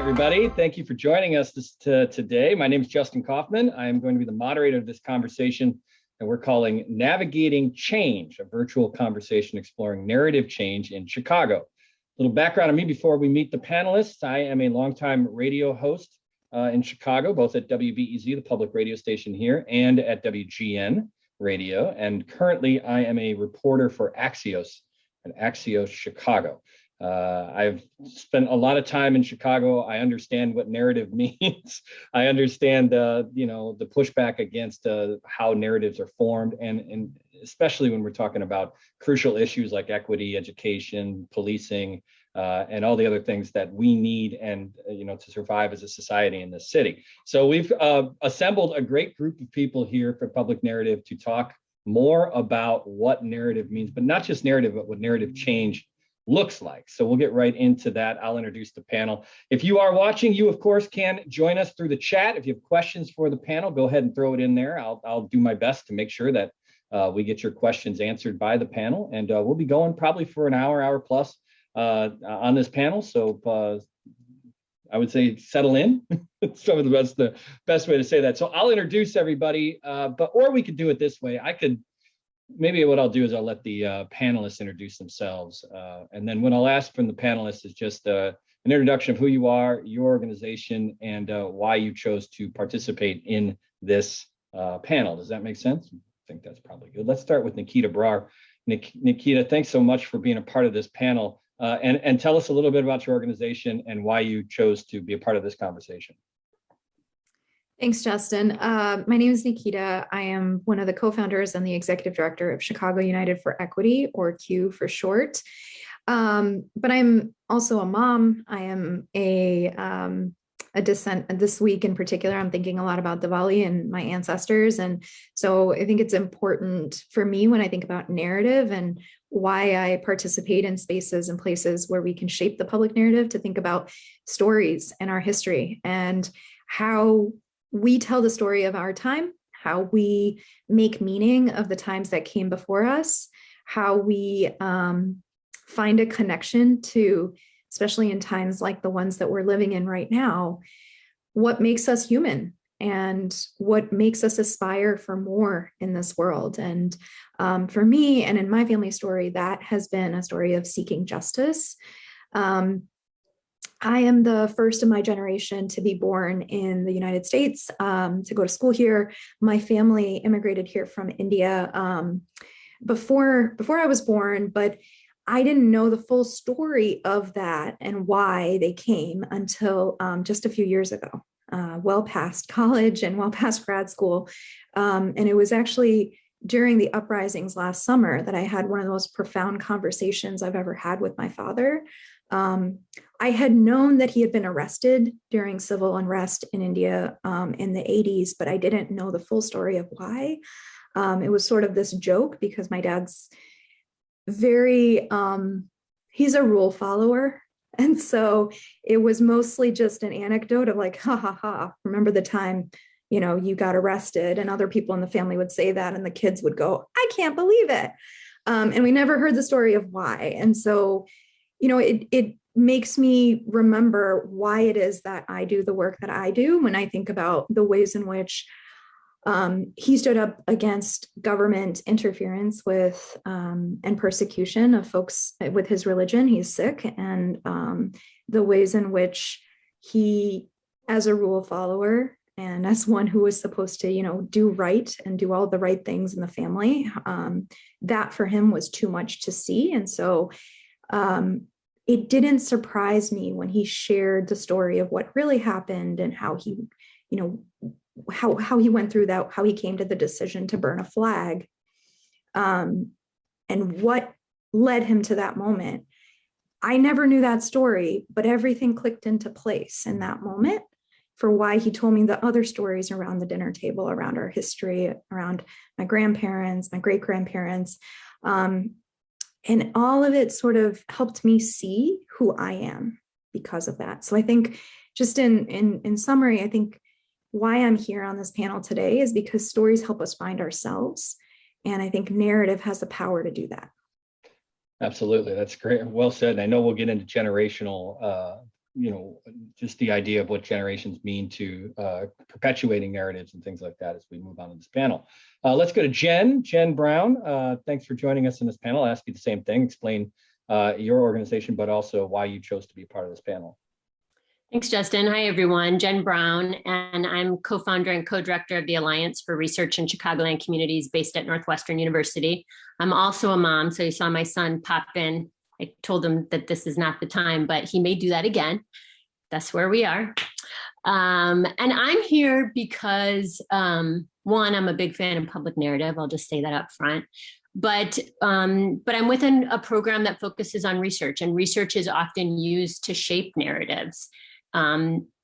everybody. Thank you for joining us today. My name is Justin Kaufman. I am going to be the moderator of this conversation that we're calling Navigating Change, a virtual conversation exploring narrative change in Chicago. A little background on me before we meet the panelists. I am a longtime radio host in Chicago, both at WBEZ, the public radio station here, and at WGN Radio. And currently I am a reporter for Axios and Axios Chicago. I've spent a lot of time in Chicago. I understand what narrative means. I understand, the pushback against how narratives are formed, and especially when we're talking about crucial issues like equity, education, policing, and all the other things that we need and to survive as a society in this city. So we've assembled a great group of people here for Public Narrative to talk more about what narrative means, but not just narrative, but what narrative change looks like. So we'll get right into that. I'll introduce the panel. If you are watching, you of course can join us through the chat. If you have questions for the panel, go ahead and throw it in there. I'll do my best to make sure that we get your questions answered by the panel. And we'll be going probably for an hour plus on this panel. So I would say settle in. Some of the best way to say that. So I'll introduce everybody, or we could do it this way. Maybe what I'll do is I'll let the panelists introduce themselves. And then what I'll ask from the panelists is just an introduction of who you are, your organization, and why you chose to participate in this panel. Does that make sense? I think that's probably good. Let's start with Nikita Brar. Nikita, thanks so much for being a part of this panel. And tell us a little bit about your organization and why you chose to be a part of this conversation. Thanks, Justin. My name is Nikita. I am one of the co-founders and the executive director of Chicago United for Equity, or CUE for short. But I'm also a mom. I am a descent. This week in particular, I'm thinking a lot about Diwali and my ancestors. And so I think it's important for me when I think about narrative and why I participate in spaces and places where we can shape the public narrative, to think about stories and our history and how we tell the story of our time, how we make meaning of the times that came before us, how we find a connection to, especially in times like the ones that we're living in right now, what makes us human and what makes us aspire for more in this world. And for me and in my family story, that has been a story of seeking justice. I am the first of my generation to be born in the United States, to go to school here. My family immigrated here from India before I was born, but I didn't know the full story of that and why they came until just a few years ago, well past college and well past grad school. And it was actually during the uprisings last summer that I had one of the most profound conversations I've ever had with my father. I had known that he had been arrested during civil unrest in India in the 80s, but I didn't know the full story of why. It was sort of this joke because my dad's he's a rule follower. And so it was mostly just an anecdote of like, ha ha ha, remember the time, you got arrested, and other people in the family would say that and the kids would go, I can't believe it. And we never heard the story of why. And so it makes me remember why it is that I do the work that I do when I think about the ways in which he stood up against government interference with and persecution of folks with his religion. He's Sikh, and the ways in which he, as a rule follower and as one who was supposed to, do right and do all the right things in the family, that for him was too much to see. And so it didn't surprise me when he shared the story of what really happened and how he, how he went through that, how he came to the decision to burn a flag, and what led him to that moment. I never knew that story, but everything clicked into place in that moment for why he told me the other stories around the dinner table, around our history, around my grandparents, my great-grandparents. And all of it sort of helped me see who I am because of that. So I think just in summary, I think why I'm here on this panel today is because stories help us find ourselves. And I think narrative has the power to do that. Absolutely. That's great. Well said. And I know we'll get into generational just the idea of what generations mean to perpetuating narratives and things like that as we move on to this panel. Let's go to Jen Brown. Thanks for joining us in this panel. I'll ask you the same thing, explain your organization, but also why you chose to be a part of this panel. Thanks, Justin. Hi, everyone. Jen Brown, and I'm co-founder and co-director of the Alliance for Research in Chicagoland Communities based at Northwestern University. I'm also a mom, so you saw my son pop in. I told him that this is not the time, but he may do that again. That's where we are. And I'm here because, one, I'm a big fan of public narrative. I'll just say that up front. But I'm within a program that focuses on research, and research is often used to shape narratives.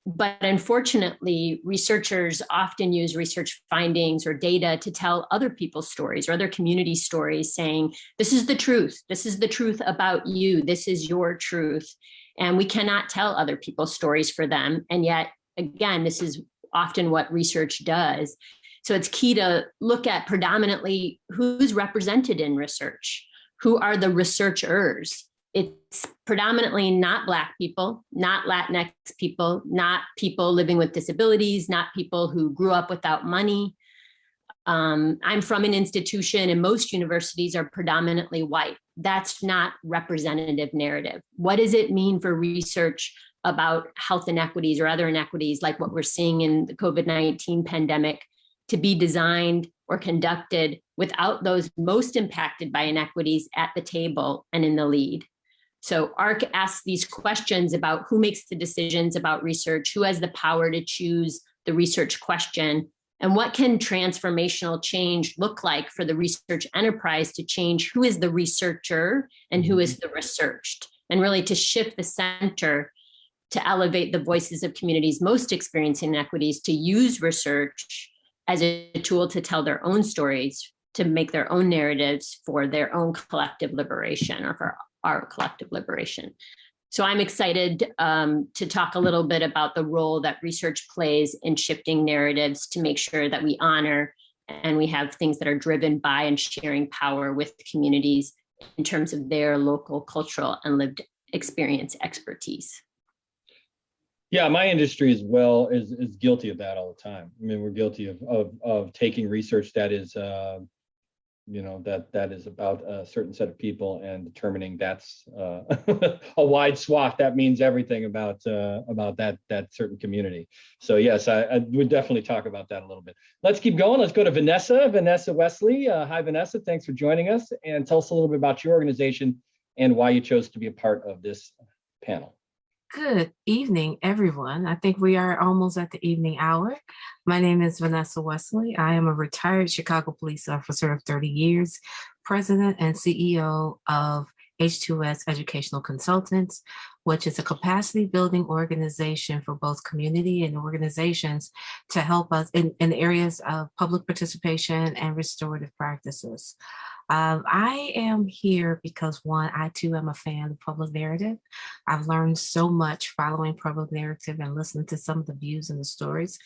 But unfortunately, researchers often use research findings or data to tell other people's stories or other community stories, saying, this is the truth. This is the truth about you. This is your truth. And we cannot tell other people's stories for them. And yet, again, this is often what research does. So it's key to look at predominantly who's represented in research, who are the researchers. It's predominantly not Black people, not Latinx people, not people living with disabilities, not people who grew up without money. I'm from an institution, and most universities are predominantly white. That's not representative narrative. What does it mean for research about health inequities or other inequities like what we're seeing in the COVID-19 pandemic to be designed or conducted without those most impacted by inequities at the table and in the lead? So ARC asks these questions about who makes the decisions about research, who has the power to choose the research question, and what can transformational change look like for the research enterprise to change who is the researcher and who is the researched, and really to shift the center to elevate the voices of communities most experiencing inequities to use research as a tool to tell their own stories, to make their own narratives for their own collective liberation or for our collective liberation. So I'm excited to talk a little bit about the role that research plays in shifting narratives to make sure that we honor and we have things that are driven by and sharing power with communities in terms of their local cultural and lived experience expertise. Yeah, my industry as well is guilty of that all the time. I mean, we're guilty of taking research that is that is about a certain set of people and determining that's a wide swath that means everything about that certain community. So yes, I would definitely talk about that a little bit. Let's keep going. Let's go to Vanessa Wesley. Hi, Vanessa. Thanks for joining us, and tell us a little bit about your organization and why you chose to be a part of this panel. Good evening, everyone. I think we are almost at the evening hour. My name is Vanessa Wesley. I am a retired Chicago police officer of 30 years, president and CEO of H2S Educational Consultants, which is a capacity building organization for both community and organizations to help us in areas of public participation and restorative practices. I am here because, one, I too am a fan of public narrative. I've learned so much following public narrative and listening to some of the views and the stories.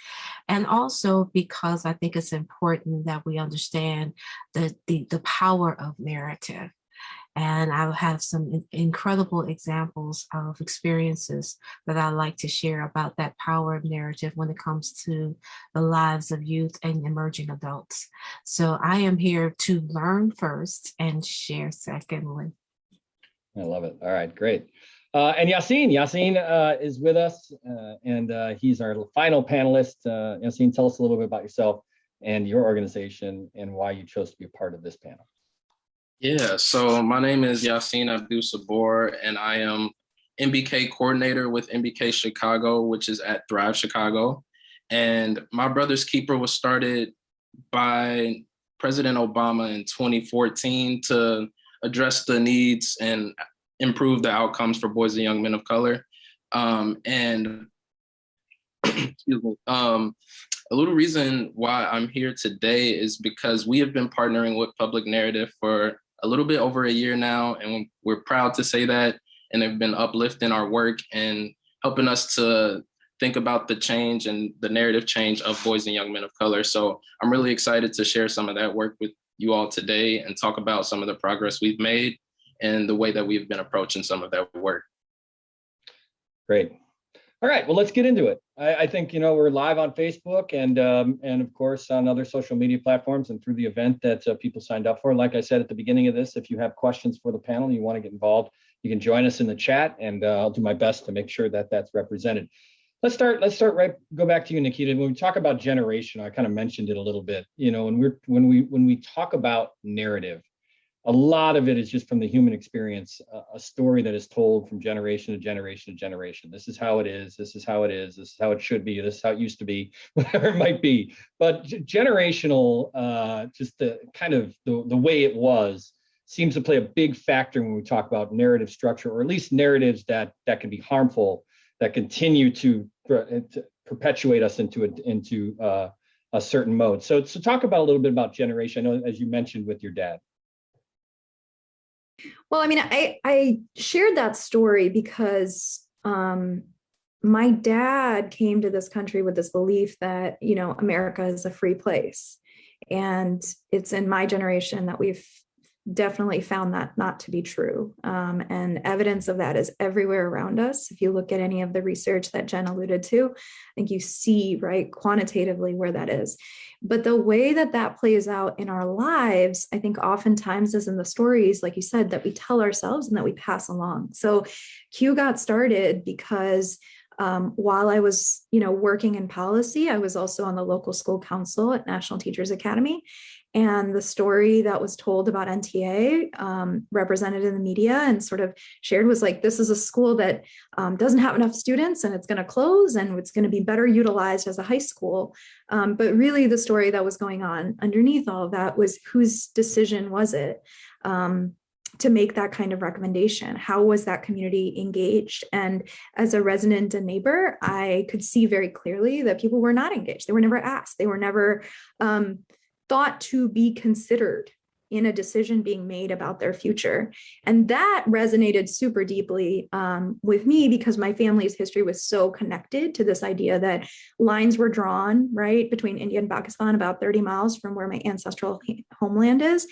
And also because I think it's important that we understand the power of narrative. And I have some incredible examples of experiences that I like to share about that power of narrative when it comes to the lives of youth and emerging adults. So I am here to learn first and share secondly. I love it. All right, great. And Yassine is with us, and he's our final panelist. Yassine, tell us a little bit about yourself and your organization and why you chose to be a part of this panel. Yeah, so my name is Yassine Abdul Sabor, and I am MBK coordinator with MBK Chicago, which is at Thrive Chicago. And My Brother's Keeper was started by President Obama in 2014 to address the needs and improve the outcomes for boys and young men of color. Excuse me. A little reason why I'm here today is because we have been partnering with Public Narrative for a little bit over a year now, and we're proud to say that, and have been uplifting our work and helping us to think about the change and the narrative change of boys and young men of color. So I'm really excited to share some of that work with you all today and talk about some of the progress we've made and the way that we've been approaching some of that work. Great. All right, well, let's get into it. I think, we're live on Facebook and of course on other social media platforms and through the event that people signed up for. Like I said at the beginning of this, if you have questions for the panel, you want to get involved, you can join us in the chat, and I'll do my best to make sure that that's represented. Let's start go back to you, Nikita. When we talk about generation, I kind of mentioned it a little bit, when we talk about narrative, a lot of it is just from the human experience, a story that is told from generation to generation to generation. This is how it is. This is how it is. This is how it should be. This is how it used to be, whatever it might be. But generational, just the kind of the way it was, seems to play a big factor when we talk about narrative structure, or at least narratives that can be harmful, that continue to perpetuate us into a certain mode. So talk about a little bit about generation. I know, as you mentioned with your dad. Well, I mean, I shared that story because my dad came to this country with this belief that, America is a free place. And it's in my generation that we've definitely found that not to be true. And evidence of that is everywhere around us. If you look at any of the research that Jen alluded to, I think you see, right, quantitatively where that is. But the way that plays out in our lives, I think oftentimes is in the stories, like you said, that we tell ourselves and that we pass along. So Q got started because while I was, working in policy, I was also on the local school council at National Teachers Academy. And the story that was told about NTA, represented in the media and sort of shared, was like, this is a school that doesn't have enough students and it's going to close and it's going to be better utilized as a high school. But really the story that was going on underneath all of that was, whose decision was it to make that kind of recommendation? How was that community engaged? And as a resident and neighbor, I could see very clearly that people were not engaged. They were never asked. They were never thought to be considered in a decision being made about their future. And that resonated super deeply with me, because my family's history was so connected to this idea that lines were drawn, right, between India and Pakistan, about 30 miles from where my ancestral homeland is.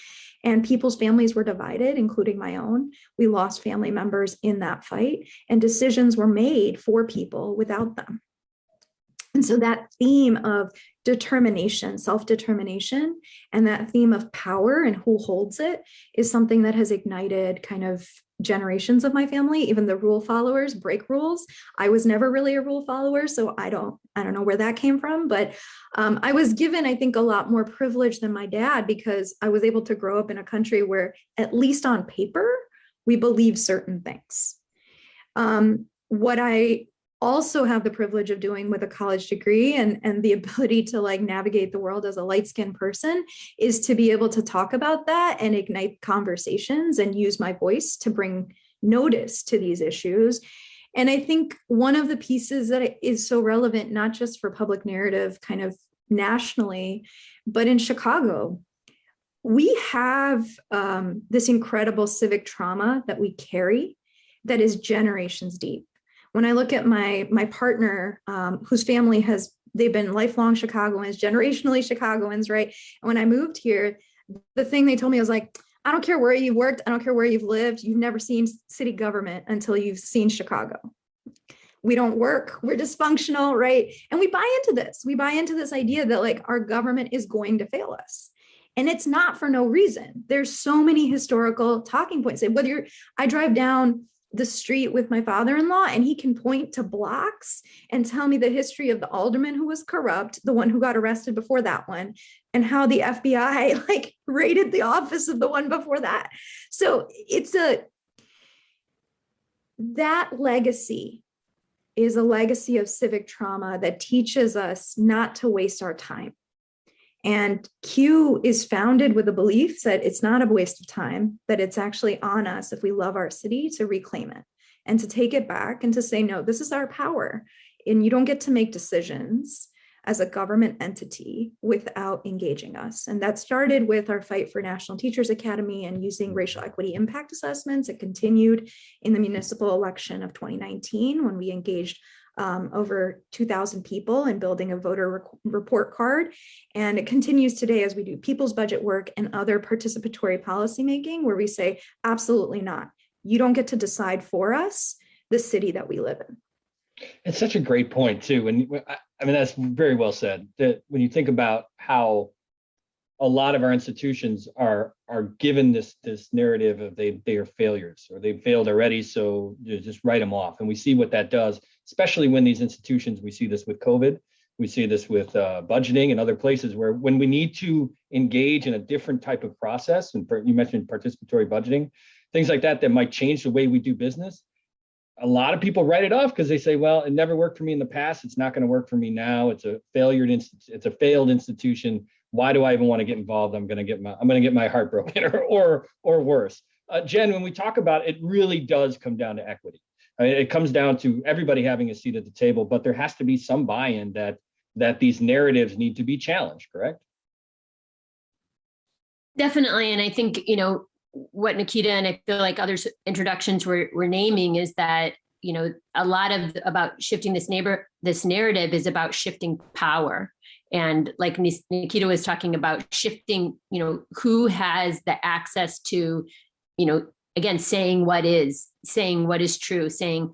And people's families were divided, including my own. We lost family members in that fight, and decisions were made for people without them. And so that theme of determination, self-determination, and that theme of power and who holds it is something that has ignited kind of generations of my family. Even the rule followers break rules. I was never really a rule follower, so I don't know where that came from. But I was given, I think, a lot more privilege than my dad, because I was able to grow up in a country where, at least on paper, we believe certain things. What I also have the privilege of doing with a college degree and the ability to navigate the world as a light-skinned person is to be able to talk about that and ignite conversations and use my voice to bring notice to these issues. And I think one of the pieces that is so relevant, not just for public narrative kind of nationally, but in Chicago, we have this incredible civic trauma that we carry that is generations deep. When I look at my partner, whose family they've been lifelong Chicagoans, generationally Chicagoans, right? And when I moved here, the thing they told me was like, I don't care where you've worked, I don't care where you've lived, you've never seen city government until you've seen Chicago. We don't work, we're dysfunctional, right? And we buy into this. We buy into this idea that our government is going to fail us. And it's not for no reason. There's so many historical talking points. I drive down the street with my father-in-law and he can point to blocks and tell me the history of the alderman who was corrupt, the one who got arrested before that one, and how the FBI raided the office of the one before that. So that legacy is a legacy of civic trauma that teaches us not to waste our time. And Q is founded with a belief that it's not a waste of time, that it's actually on us, if we love our city, to reclaim it and to take it back and to say, no, this is our power. And you don't get to make decisions as a government entity without engaging us. And that started with our fight for National Teachers Academy and using racial equity impact assessments. It continued in the municipal election of 2019 when we engaged over 2,000 people in building a voter report card. And it continues today as we do people's budget work and other participatory policymaking, where we say, absolutely not. You don't get to decide for us the city that we live in. It's such a great point too. I mean, that's very well said. That when you think about how a lot of our institutions are given this narrative of they are failures or they've failed already, so you just write them off. And we see what that does, especially when these institutions. We see this with COVID. We see this with budgeting and other places where when we need to engage in a different type of process, and you mentioned participatory budgeting, things like that might change the way we do business. A lot of people write it off because they say, well, it never worked for me in the past. It's not going to work for me now. It's a it's a failed institution. Why do I even want to get involved? I'm going to get my heart broken or worse. Jen, when we talk about it, really does come down to equity. I mean, it comes down to everybody having a seat at the table, but there has to be some buy-in that these narratives need to be challenged, correct? Definitely. And I think, what Nikita and I feel like others introductions were naming is that, a lot of about shifting this narrative is about shifting power. And like Nikita was talking about shifting, who has the access to, again, saying what is true, saying,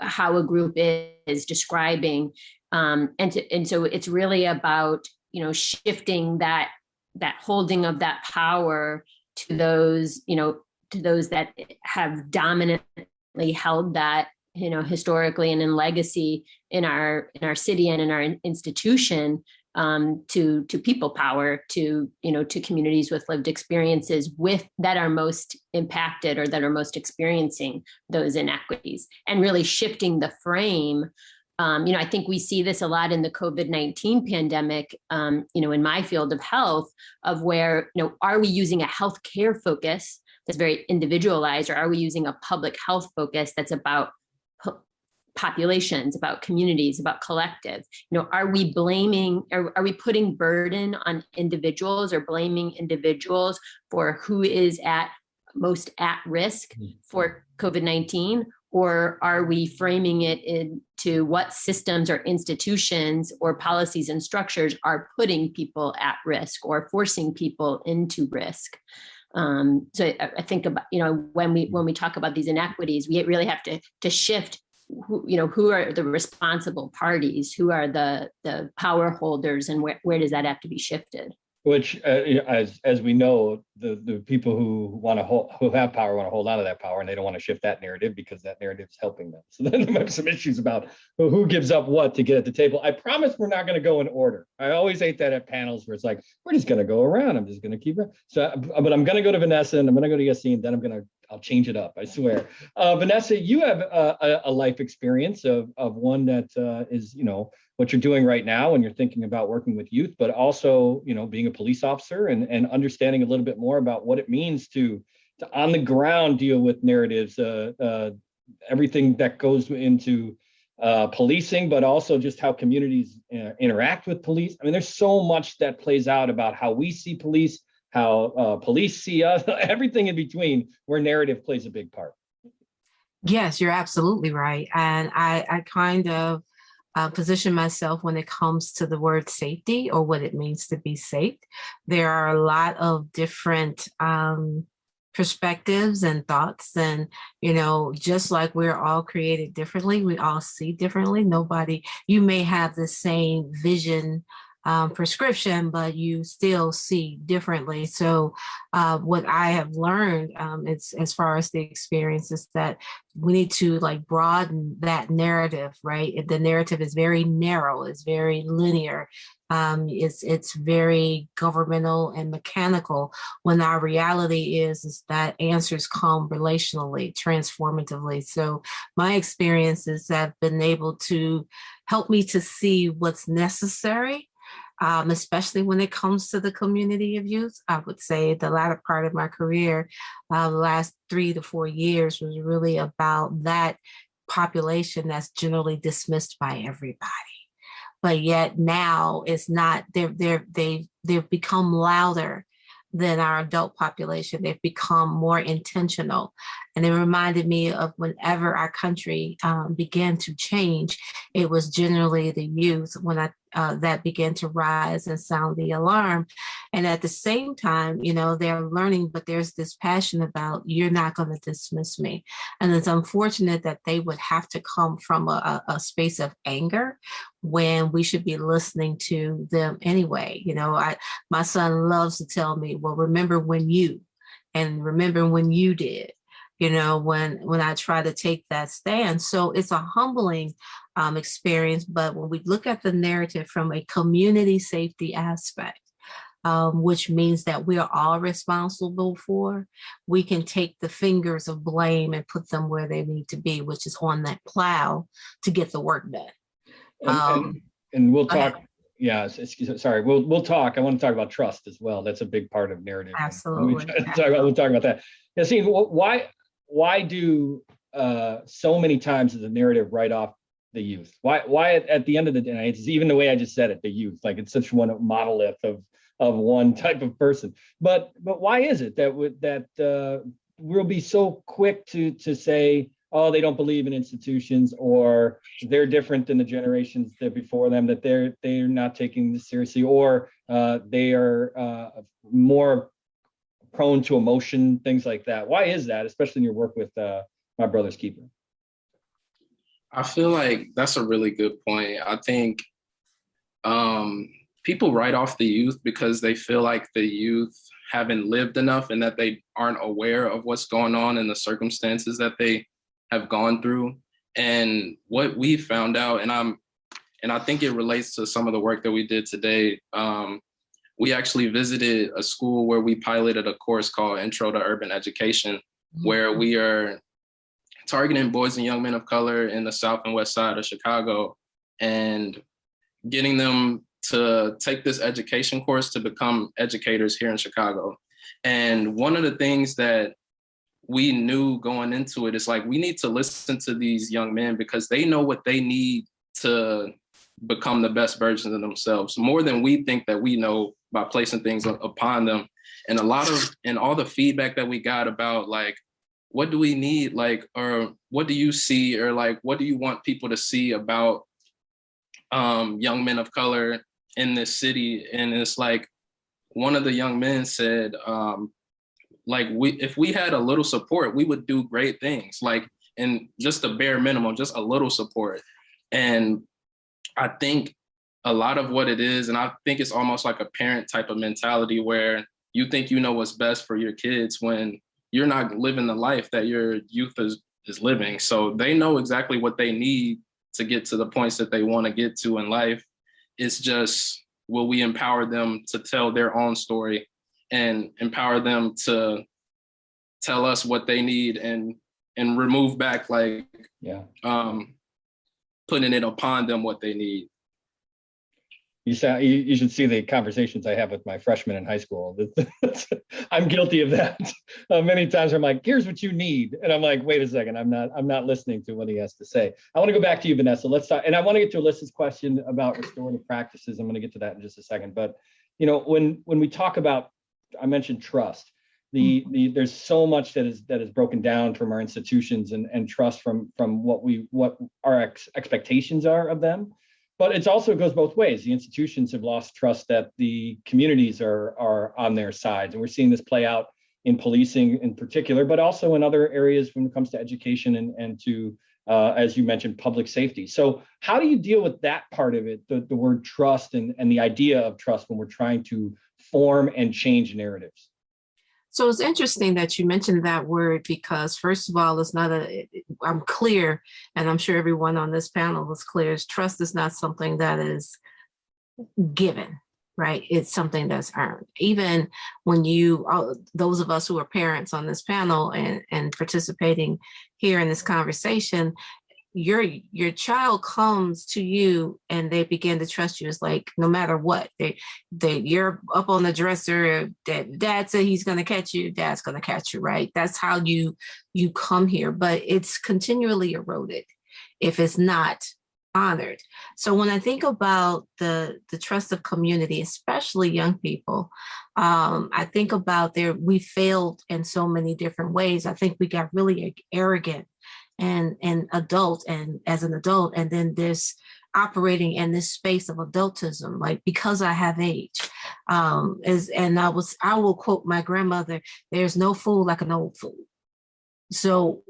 how a group is describing. And so it's really about, shifting that holding of that power to those, that have dominantly held that, historically and in legacy in our city and in our institution, to people power, to communities with lived experiences that are most impacted or that are most experiencing those inequities, and really shifting the frame. I think we see this a lot in the COVID-19 pandemic, in my field of health, of where, are we using a healthcare focus that's very individualized, or are we using a public health focus that's about populations, about communities, about collective? Are we blaming, or are we putting burden on individuals or blaming individuals for who is most at risk for COVID-19? Or are we framing it into what systems or institutions or policies and structures are putting people at risk or forcing people into risk? So I think about, when we talk about these inequities, we really have to shift who are the responsible parties, who are the power holders, and where does that have to be shifted? Which, as we know, the people who have power want to hold on to that power, and they don't want to shift that narrative because that narrative is helping them. So then there might be some issues about who gives up what to get at the table. I promise we're not going to go in order. I always hate that at panels where it's like, we're just going to go around. I'm just going to keep it. So, but I'm going to go to Vanessa, and I'm going to go to Yassine, then I'll change it up, I swear. Vanessa, you have a life experience of one that is, what you're doing right now when you're thinking about working with youth, but also, being a police officer and understanding a little bit more about what it means to on the ground deal with narratives, everything that goes into policing, but also just how communities interact with police. I mean, there's so much that plays out about how we see police, how police see us, everything in between, where narrative plays a big part. Yes, you're absolutely right. And I kind of position myself when it comes to the word safety, or what it means to be safe. There are a lot of different perspectives and thoughts, and just like we're all created differently, we all see differently. You may have the same vision prescription, but you still see differently. So what I have learned, it's as far as the experience, is that we need to broaden that narrative, right? The narrative is very narrow, it's very linear. It's very governmental and mechanical, when our reality is that answers come relationally, transformatively. So my experiences have been able to help me to see what's necessary, especially when it comes to the community of youth. I would say the latter part of my career, the last 3 to 4 years, was really about that population that's generally dismissed by everybody. But yet now it's not, they've become louder than our adult population. They've become more intentional. And it reminded me of whenever our country began to change, it was generally the youth that began to rise and sound the alarm. And at the same time, they're learning, but there's this passion about, you're not going to dismiss me. And it's unfortunate that they would have to come from a space of anger when we should be listening to them anyway. My son loves to tell me, well, remember when you, and remember when you did, when I try to take that stand. So it's a humbling experience. But when we look at the narrative from a community safety aspect, which means that we are all responsible for, we can take the fingers of blame and put them where they need to be, which is on that plow to get the work done. And we'll talk. Yeah, sorry. We'll talk. I want to talk about trust as well. That's a big part of narrative. Absolutely. We'll talk about that. Yeah. See, why do so many times does the narrative write off the youth? Why at the end of the day, it's even the way I just said it, the youth, like it's such one monolith of one type of person. But why is it that we'll be so quick to say, oh, they don't believe in institutions, or they're different than the generations that before them, that they're not taking this seriously, or they are more prone to emotion, things like that? Why is that, especially in your work with My Brother's Keeper? I feel like that's a really good point. I think people write off the youth because they feel like the youth haven't lived enough and that they aren't aware of what's going on and the circumstances that they have gone through. And what we found out, and I think it relates to some of the work that we did today. We actually visited a school where we piloted a course called Intro to Urban Education, where we are targeting boys and young men of color in the South and West Side of Chicago and getting them to take this education course to become educators here in Chicago. And one of the things that we knew going into it is like, we need to listen to these young men because they know what they need to become the best versions of themselves, more than we think that we know by placing things upon them. And all the feedback that we got about like, what do we need? Like, or what do you see? Or like, what do you want people to see about young men of color in this city? And it's like, one of the young men said, if we had a little support, we would do great things, like, and just the bare minimum, just a little support. And I think a lot of what it is, and I think it's almost like a parent type of mentality where you think you know what's best for your kids when you're not living the life that your youth is living. So they know exactly what they need to get to the points that they want to get to in life. It's just, will we empower them to tell their own story and empower them to tell us what they need and remove back putting it upon them what they need. You should see the conversations I have with my freshmen in high school. I'm guilty of that. Many times I'm like, here's what you need. And I'm like, wait a second, I'm not listening to what he has to say. I want to go back to you, Vanessa. Let's talk, and I want to get to Alyssa's question about restorative practices. I'm going to get to that in just a second. But when we talk about, I mentioned trust. There's so much that is broken down from our institutions and trust from what our expectations are of them. But it also goes both ways. The institutions have lost trust that the communities are on their sides. And we're seeing this play out in policing in particular, but also in other areas when it comes to education and to, as you mentioned, public safety. So how do you deal with that part of it, the word trust and the idea of trust when we're trying to form and change narratives? So it's interesting that you mentioned that word because, first of all, I'm clear, and I'm sure everyone on this panel is clear, trust is not something that is given, right? It's something that's earned. Even when those of us who are parents on this panel and participating here in this conversation, your child comes to you and they begin to trust you. It's like, no matter what, you're up on the dresser, dad said he's going to catch you, dad's going to catch you, right? That's how you come here, but it's continually eroded if it's not honored. So when I think about the trust of community, especially young people, I think about we failed in so many different ways. I think we got really arrogant and adult, and as an adult, and then this operating in this space of adultism, like, because I have age, I will quote my grandmother, there's no fool like an old fool. So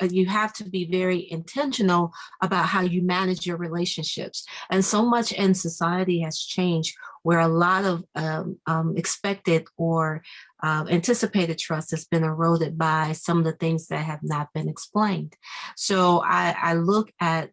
you have to be very intentional about how you manage your relationships. And so much in society has changed where a lot of expected or anticipated trust has been eroded by some of the things that have not been explained. So I look at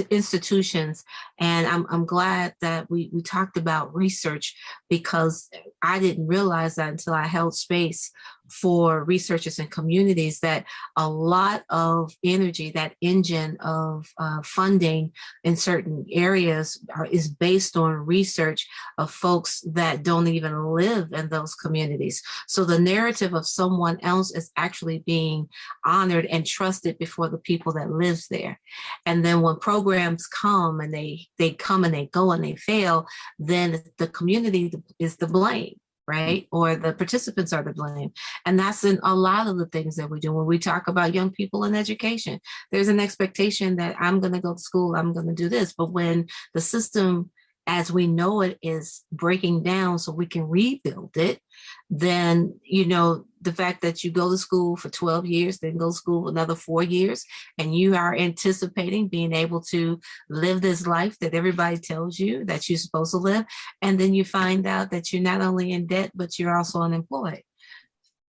institutions, and I'm glad that we talked about research, because I didn't realize that until I held space for researchers and communities, that a lot of energy, that engine of funding in certain areas is based on research of folks that don't even live in those communities. So the narrative of someone else is actually being honored and trusted before the people that live there. And then when programs come and they come and they go and they fail, then the community is the blame, right? Or the participants are to blame. And that's in a lot of the things that we do. When we talk about young people in education, there's an expectation that I'm going to go to school, I'm going to do this. But when the system as we know it is breaking down so we can rebuild it, then, the fact that you go to school for 12 years, then go to school another 4 years, and you are anticipating being able to live this life that everybody tells you that you're supposed to live. And then you find out that you're not only in debt, but you're also unemployed.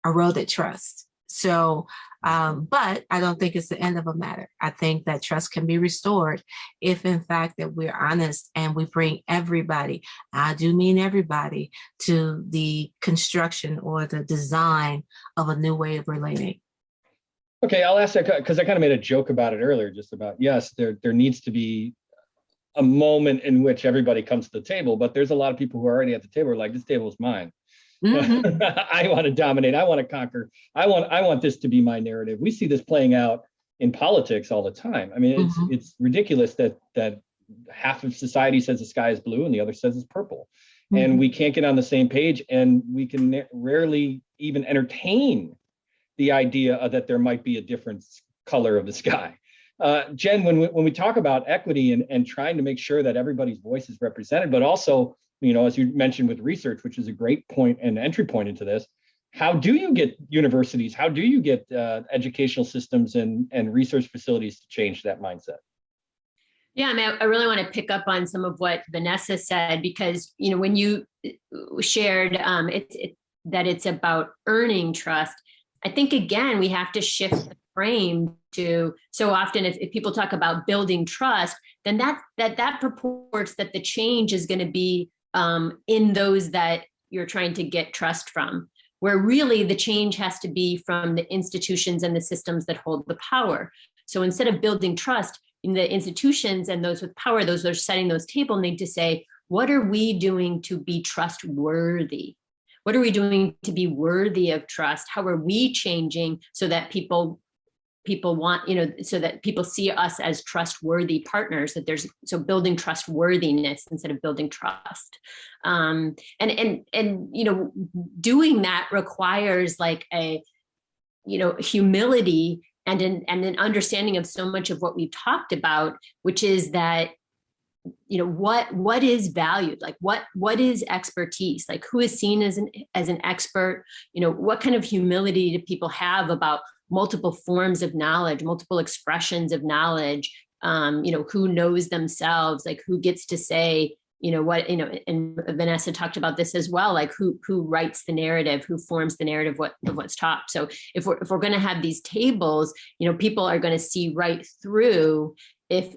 Eroded trust. So, but I don't think it's the end of a matter. I think that trust can be restored if, in fact, that we're honest and we bring everybody, I do mean everybody, to the construction or the design of a new way of relating. Okay, I'll ask that because I kind of made a joke about it earlier, just about, yes, there needs to be a moment in which everybody comes to the table, but there's a lot of people who are already at the table like, this table is mine. Mm-hmm. I want to dominate. I want to conquer. I want this to be my narrative. We see this playing out in politics all the time. I mean, it's ridiculous that half of society says the sky is blue and the other says it's purple, and we can't get on the same page, and we can rarely even entertain the idea that there might be a different color of the sky. Jen, when we talk about equity and trying to make sure that everybody's voice is represented, but also, as you mentioned with research, which is a great point and entry point into this, how do you get universities, how do you get educational systems and research facilities to change that mindset? Yeah, I mean, I really want to pick up on some of what Vanessa said, because, when you shared that it's about earning trust, I think, again, we have to shift the frame to, so often if people talk about building trust, then that purports that the change is going to be in those that you're trying to get trust from, where really the change has to be from the institutions and the systems that hold the power. So instead of building trust in the institutions and those with power, those that are setting those tables need to say, what are we doing to be trustworthy? What are we doing to be worthy of trust? How are we changing so that people want, so that people see us as trustworthy partners, so building trustworthiness instead of building trust. And doing that requires like a, humility and an understanding of so much of what we've talked about, which is that, what is valued, like what is expertise, like who is seen as an expert, what kind of humility do people have about multiple forms of knowledge, multiple expressions of knowledge, who knows themselves, like who gets to say, and Vanessa talked about this as well, like who writes the narrative, who forms the narrative of what's taught. So if we're going to have these tables, people are going to see right through if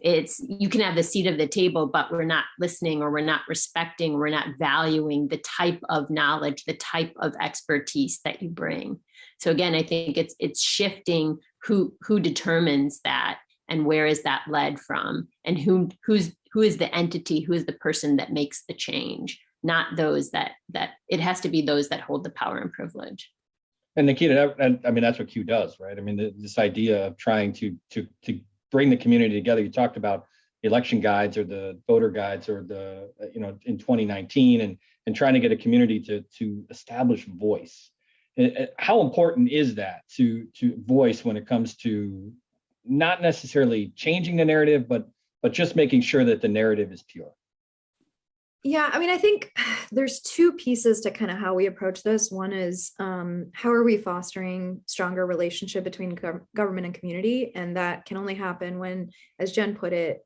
you can have the seat of the table, but we're not listening, or we're not respecting, we're not valuing the type of knowledge, the type of expertise that you bring. So again, I think it's shifting who determines that, and where is that led from, and who is the entity, who is the person that makes the change, not those that it has to be those that hold the power and privilege. And Nikita, I mean, that's what Q does, right? I mean, this idea of trying to bring the community together. You talked about election guides or the voter guides, or the, in 2019, and trying to get a community to establish voice. How important is that to voice when it comes to not necessarily changing the narrative, but just making sure that the narrative is pure? Yeah, I mean, I think there's two pieces to kind of how we approach this. One is how are we fostering stronger relationship between government and community, and that can only happen when, as Jen put it,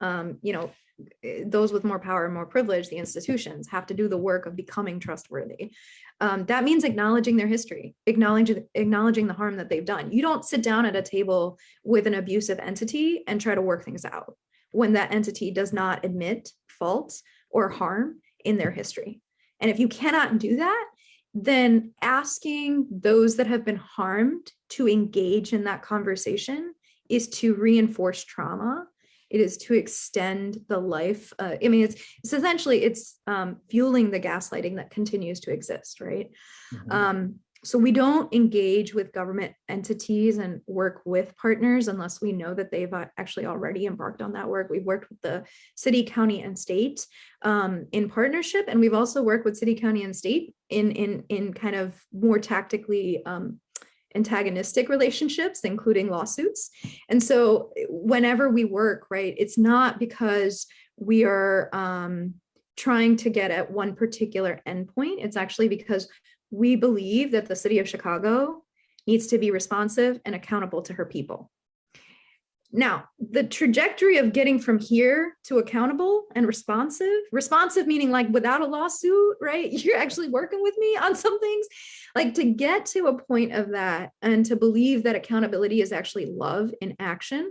those with more power and more privilege, the institutions, have to do the work of becoming trustworthy. That means acknowledging their history, acknowledging the harm that they've done. You don't sit down at a table with an abusive entity and try to work things out when that entity does not admit fault or harm in their history. And if you cannot do that, then asking those that have been harmed to engage in that conversation is to reinforce trauma. It is to extend the life. It's essentially, it's fueling the gaslighting that continues to exist, right? Mm-hmm. So we don't engage with government entities and work with partners unless we know that they've actually already embarked on that work. We've worked with the city, county, and state in partnership, and we've also worked with city, county, and state in kind of more tactically antagonistic relationships, including lawsuits. And so whenever we work, right, it's not because we are trying to get at one particular endpoint. It's actually because we believe that the city of Chicago needs to be responsive and accountable to her people. Now, the trajectory of getting from here to accountable and responsive meaning like without a lawsuit, right? You're actually working with me on some things. Like to get to a point of that and to believe that accountability is actually love in action,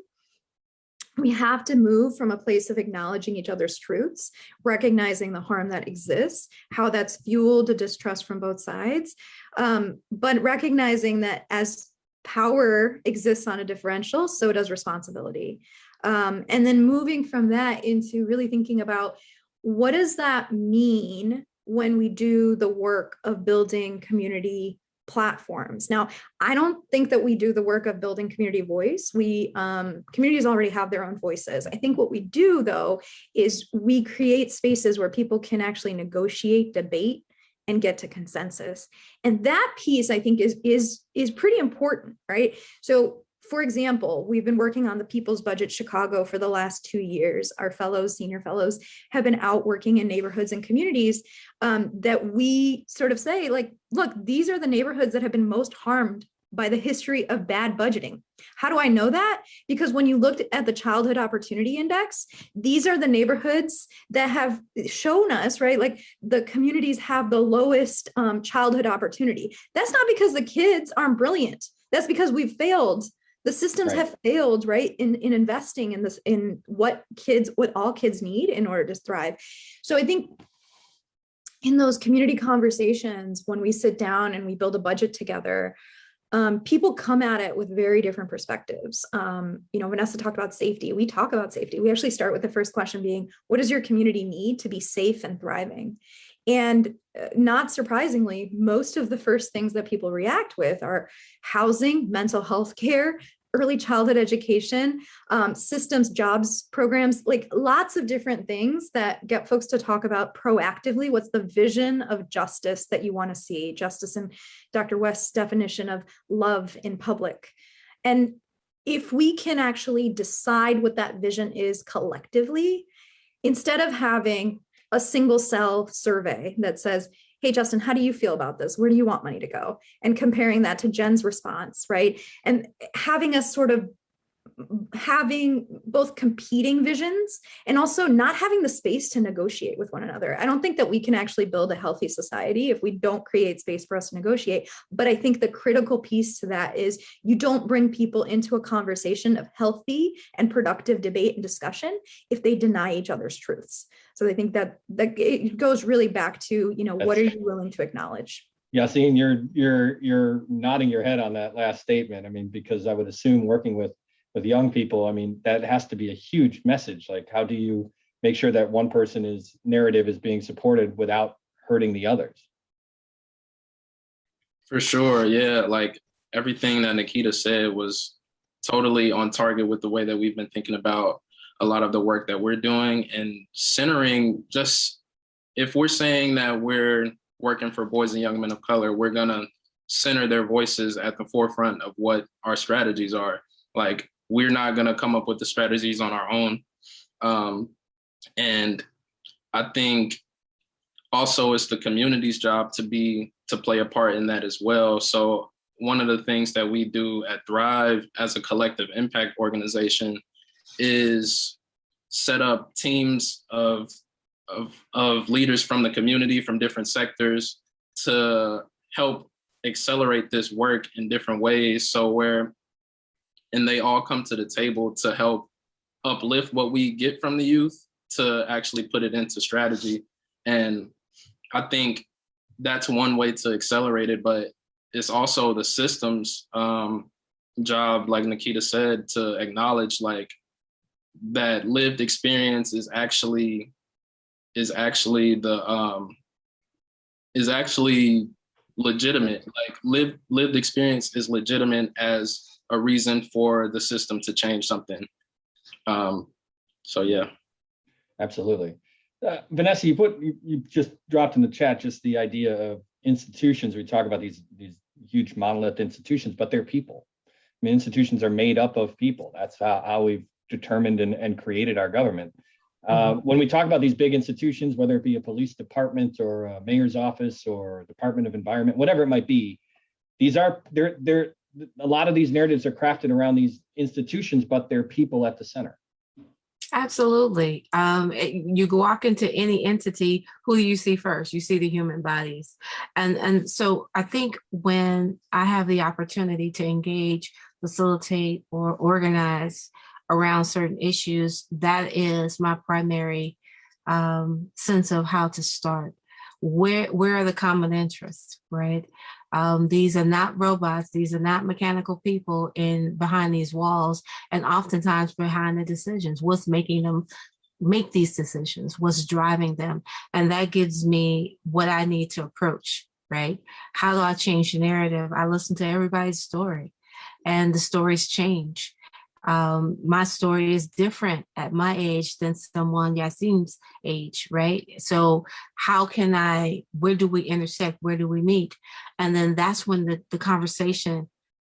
we have to move from a place of acknowledging each other's truths, recognizing the harm that exists, how that's fueled a distrust from both sides, but recognizing that as power exists on a differential, so does responsibility. And then moving from that into really thinking about what does that mean when we do the work of building community platforms. Now, I don't think that we do the work of building community voice. Communities already have their own voices. I think what we do, though, is we create spaces where people can actually negotiate, debate, and get to consensus. And that piece, I think, is pretty important, right? So, for example, we've been working on the People's Budget Chicago for the last 2 years. Our fellows, senior fellows, have been out working in neighborhoods and communities that we sort of say, like, look, these are the neighborhoods that have been most harmed by the history of bad budgeting. How do I know that? Because when you looked at the Childhood Opportunity Index, these are the neighborhoods that have shown us, right? Like the communities have the lowest childhood opportunity. That's not because the kids aren't brilliant. That's because we've failed. The systems have failed, right, in investing in this, in what all kids need in order to thrive. So I think in those community conversations, when we sit down and we build a budget together, people come at it with very different perspectives. Vanessa talked about safety. We talk about safety. We actually start with the first question being, what does your community need to be safe and thriving? And not surprisingly, most of the first things that people react with are housing, mental health care, early childhood education, systems, jobs, programs, like lots of different things that get folks to talk about proactively. What's the vision of justice that you want to see? Justice in Dr. West's definition of love in public. And if we can actually decide what that vision is collectively, instead of having a single cell survey that says, hey, Justin, how do you feel about this? Where do you want money to go? And comparing that to Jen's response, right? And having us sort of having both competing visions and also not having the space to negotiate with one another. I don't think that we can actually build a healthy society if we don't create space for us to negotiate. But I think the critical piece to that is you don't bring people into a conversation of healthy and productive debate and discussion if they deny each other's truths. So I think that it goes really back to, what are you willing to acknowledge? Yassine, you're nodding your head on that last statement. I mean, because I would assume working with young people, I mean, that has to be a huge message. Like, how do you make sure that one person's narrative is being supported without hurting the others? For sure, yeah. Like everything that Nikita said was totally on target with the way that we've been thinking about a lot of the work that we're doing and centering just, if we're saying that we're working for boys and young men of color, we're gonna center their voices at the forefront of what our strategies are. Like, we're not going to come up with the strategies on our own. And I think also it's the community's job to play a part in that as well. So one of the things that we do at Thrive as a collective impact organization is set up teams of leaders from the community, from different sectors, to help accelerate this work in different ways. And they all come to the table to help uplift what we get from the youth to actually put it into strategy. And I think that's one way to accelerate it, but it's also the system's job, like Nikita said, to acknowledge like that lived experience is actually legitimate. Like lived experience is legitimate as a reason for the system to change something. So yeah. Absolutely. Vanessa, you just dropped in the chat just the idea of institutions. We talk about these huge monolith institutions, but they're people. I mean, institutions are made up of people. That's how we've determined and created our government. When we talk about these big institutions, whether it be a police department or a mayor's office or Department of Environment, whatever it might be, they're a lot of these narratives are crafted around these institutions, but they're people at the center. Absolutely. You walk into any entity, who do you see first? You see the human bodies. And so I think when I have the opportunity to engage, facilitate, or organize around certain issues, that is my primary sense of how to start. Where are the common interests, right? These are not robots. These are not mechanical people behind these walls, and oftentimes behind the decisions. What's making them make these decisions? What's driving them? And that gives me what I need to approach, right? How do I change the narrative? I listen to everybody's story, and the stories change. My story is different at my age than someone Yasim's age, right? So where do we intersect? Where do we meet? And then that's when the conversation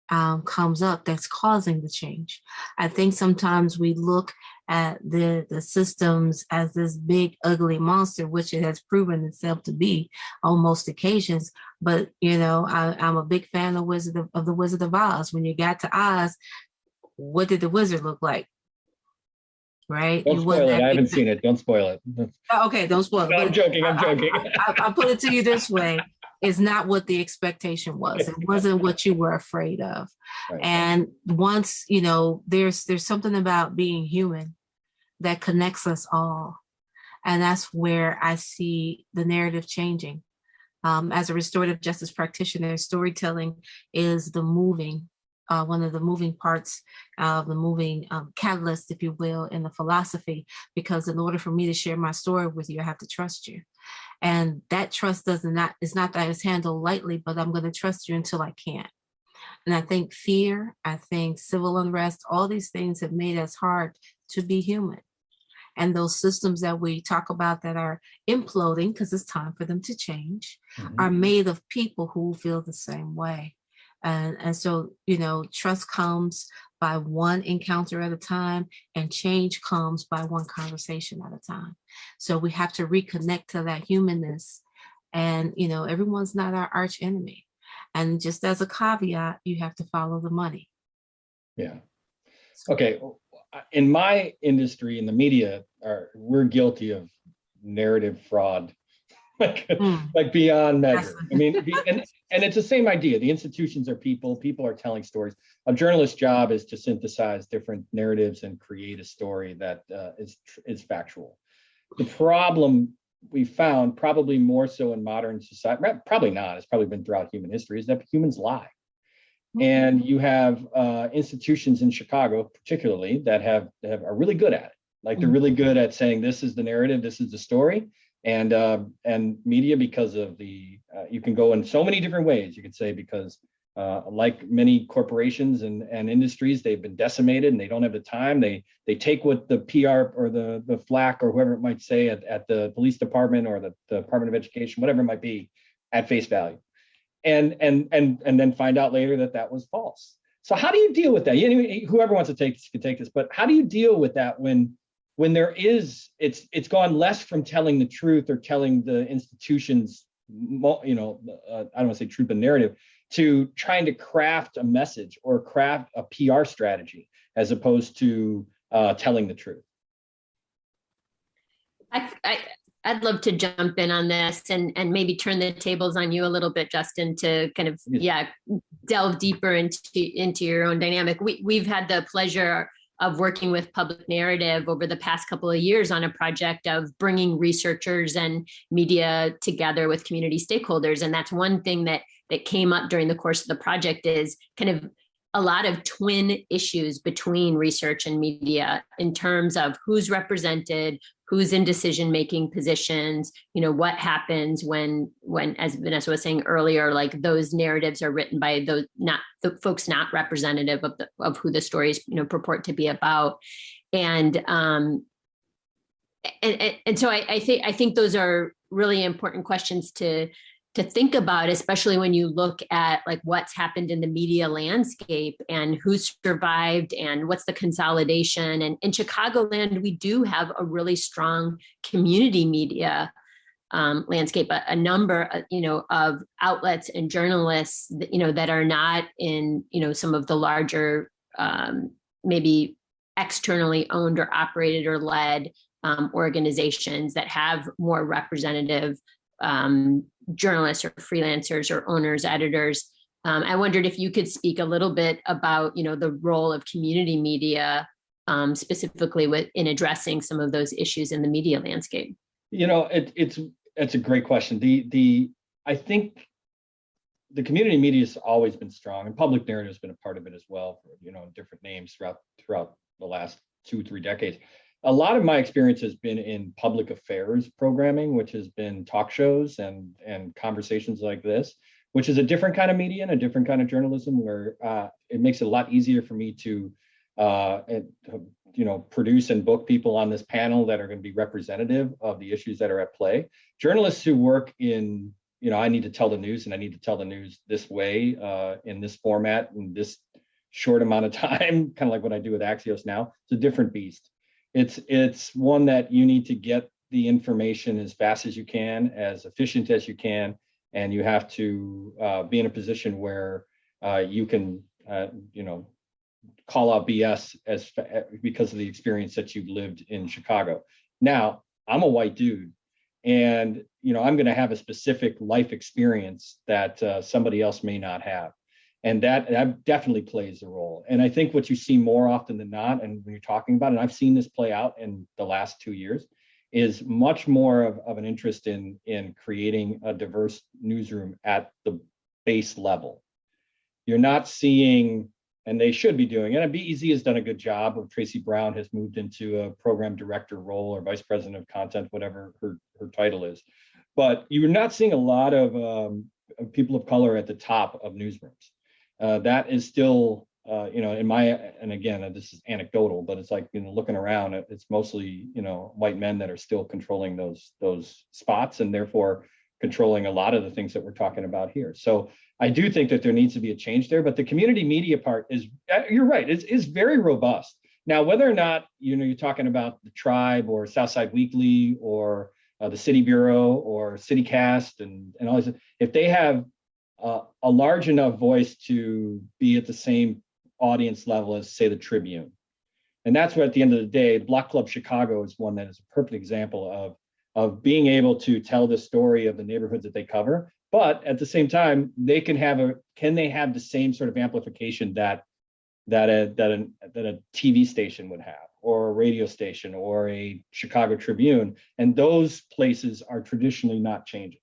comes up that's causing the change. I think sometimes we look at the systems as this big, ugly monster, which it has proven itself to be on most occasions. But, I'm a big fan of the Wizard of Oz. When you got to Oz, what did the wizard look like? Right? Don't spoil it. I haven't seen it. Don't spoil it. Okay, don't spoil it. No, I'm joking. I'll put it to you this way. It's not what the expectation was. It wasn't what you were afraid of. Right. And once, there's something about being human that connects us all. And that's where I see the narrative changing. As a restorative justice practitioner, storytelling is one of the moving parts of the moving catalyst, if you will, in the philosophy, because in order for me to share my story with you, I have to trust you. And that trust is not that it's handled lightly, but I'm going to trust you until I can't. And I think fear, I think civil unrest, all these things have made us hard to be human. And those systems that we talk about that are imploding, because it's time for them to change, are made of people who feel the same way. And so, trust comes by one encounter at a time, and change comes by one conversation at a time. So we have to reconnect to that humanness. And, everyone's not our arch enemy. And just as a caveat, you have to follow the money. Yeah. Okay. In my industry, in the media, we're guilty of narrative fraud. like beyond measure. I mean, and it's the same idea. The institutions are people. People are telling stories. A journalist's job is to synthesize different narratives and create a story that is factual. The problem we found, probably more so in modern society, probably not, it's probably been throughout human history, is that humans lie. And you have institutions in Chicago, particularly, that are really good at it. Like they're really good at saying, this is the narrative, this is the story. And media, because of you can go in so many different ways. You could say because like many corporations and industries, they've been decimated and they don't have the time. They take what the PR or the flack or whoever it might say at the police department or the Department of Education, whatever it might be, at face value, and then find out later that was false. So how do you deal with that? Whoever wants to take this can take this, but how do you deal with that when when there is, it's gone less from telling the truth or telling the institutions, I don't want to say truth, but narrative, to trying to craft a message or craft a PR strategy as opposed to telling the truth. I'd love to jump in on this and maybe turn the tables on you a little bit, Justin, to kind of, delve deeper into your own dynamic. We've had the pleasure of working with Public Narrative over the past couple of years on a project of bringing researchers and media together with community stakeholders. And that's one thing that came up during the course of the project is kind of a lot of twin issues between research and media in terms of who's represented, who's in decision-making positions, what happens when, as Vanessa was saying earlier, like those narratives are written by those the folks not representative of who the stories, purport to be about. And so I think those are really important questions to think about, especially when you look at like what's happened in the media landscape and who's survived and what's the consolidation. And in Chicagoland, we do have a really strong community media landscape, a number, of outlets and journalists, that are not in, some of the larger, maybe externally owned or operated or led organizations that have more representative journalists or freelancers or owners, editors. I wondered if you could speak a little bit about, the role of community media, specifically in addressing some of those issues in the media landscape. It's a great question. I think the community media has always been strong, and Public Narrative has been a part of it as well, in different names throughout the last 2-3 decades. A lot of my experience has been in public affairs programming, which has been talk shows and conversations like this, which is a different kind of media and a different kind of journalism, where it makes it a lot easier for me to produce and book people on this panel that are going to be representative of the issues that are at play. Journalists who work in, I need to tell the news, and I need to tell the news this way, in this format, in this short amount of time, kind of like what I do with Axios now. It's a different beast. It's one that you need to get the information as fast as you can, as efficient as you can, and you have to be in a position where you can, call out BS because of the experience that you've lived in Chicago. Now, I'm a white dude, and I'm going to have a specific life experience that somebody else may not have. And that definitely plays a role. And I think what you see more often than not, and when you're talking about it, and I've seen this play out in the last 2 years, is much more of an interest in creating a diverse newsroom at the base level. You're not seeing, and they should be doing it, and BEZ has done a good job of, Tracy Brown has moved into a program director role or vice president of content, whatever her title is. But you're not seeing a lot of people of color at the top of newsrooms. That is still, and again, this is anecdotal, but it's like, looking around, it's mostly, white men that are still controlling those spots, and therefore controlling a lot of the things that we're talking about here. So I do think that there needs to be a change there, but the community media part is, you're right, is very robust. Now, whether or not, you're talking about the Tribe or Southside Weekly or the City Bureau or CityCast and all this, if they have a large enough voice to be at the same audience level as, say, the Tribune. And that's what, at the end of the day, Block Club Chicago is one that is a perfect example of being able to tell the story of the neighborhoods that they cover. But at the same time, they can have the same sort of amplification that a TV station would have, or a radio station, or a Chicago Tribune. And those places are traditionally not changing.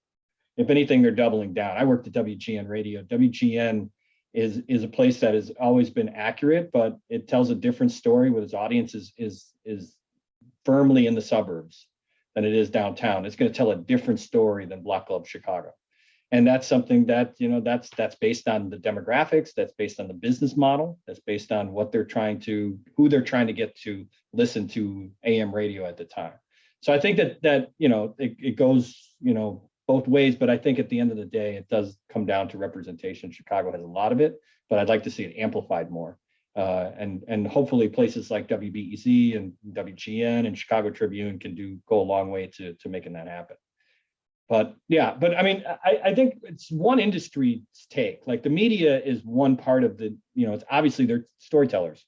If anything, they're doubling down. I worked at WGN Radio. WGN is a place that has always been accurate, but it tells a different story with its audience is firmly in the suburbs than it is downtown. It's going to tell a different story than Block Club Chicago. And that's something that, that's based on the demographics, that's based on the business model, that's based on who they're trying to get to listen to AM radio at the time. So I think that it goes, both ways, but I think at the end of the day, it does come down to representation. Chicago has a lot of it, but I'd like to see it amplified more. And hopefully places like WBEZ and WGN and Chicago Tribune can go a long way to making that happen. But yeah, but I mean, I think it's one industry's take. Like the media is one part of the, it's obviously they're storytellers,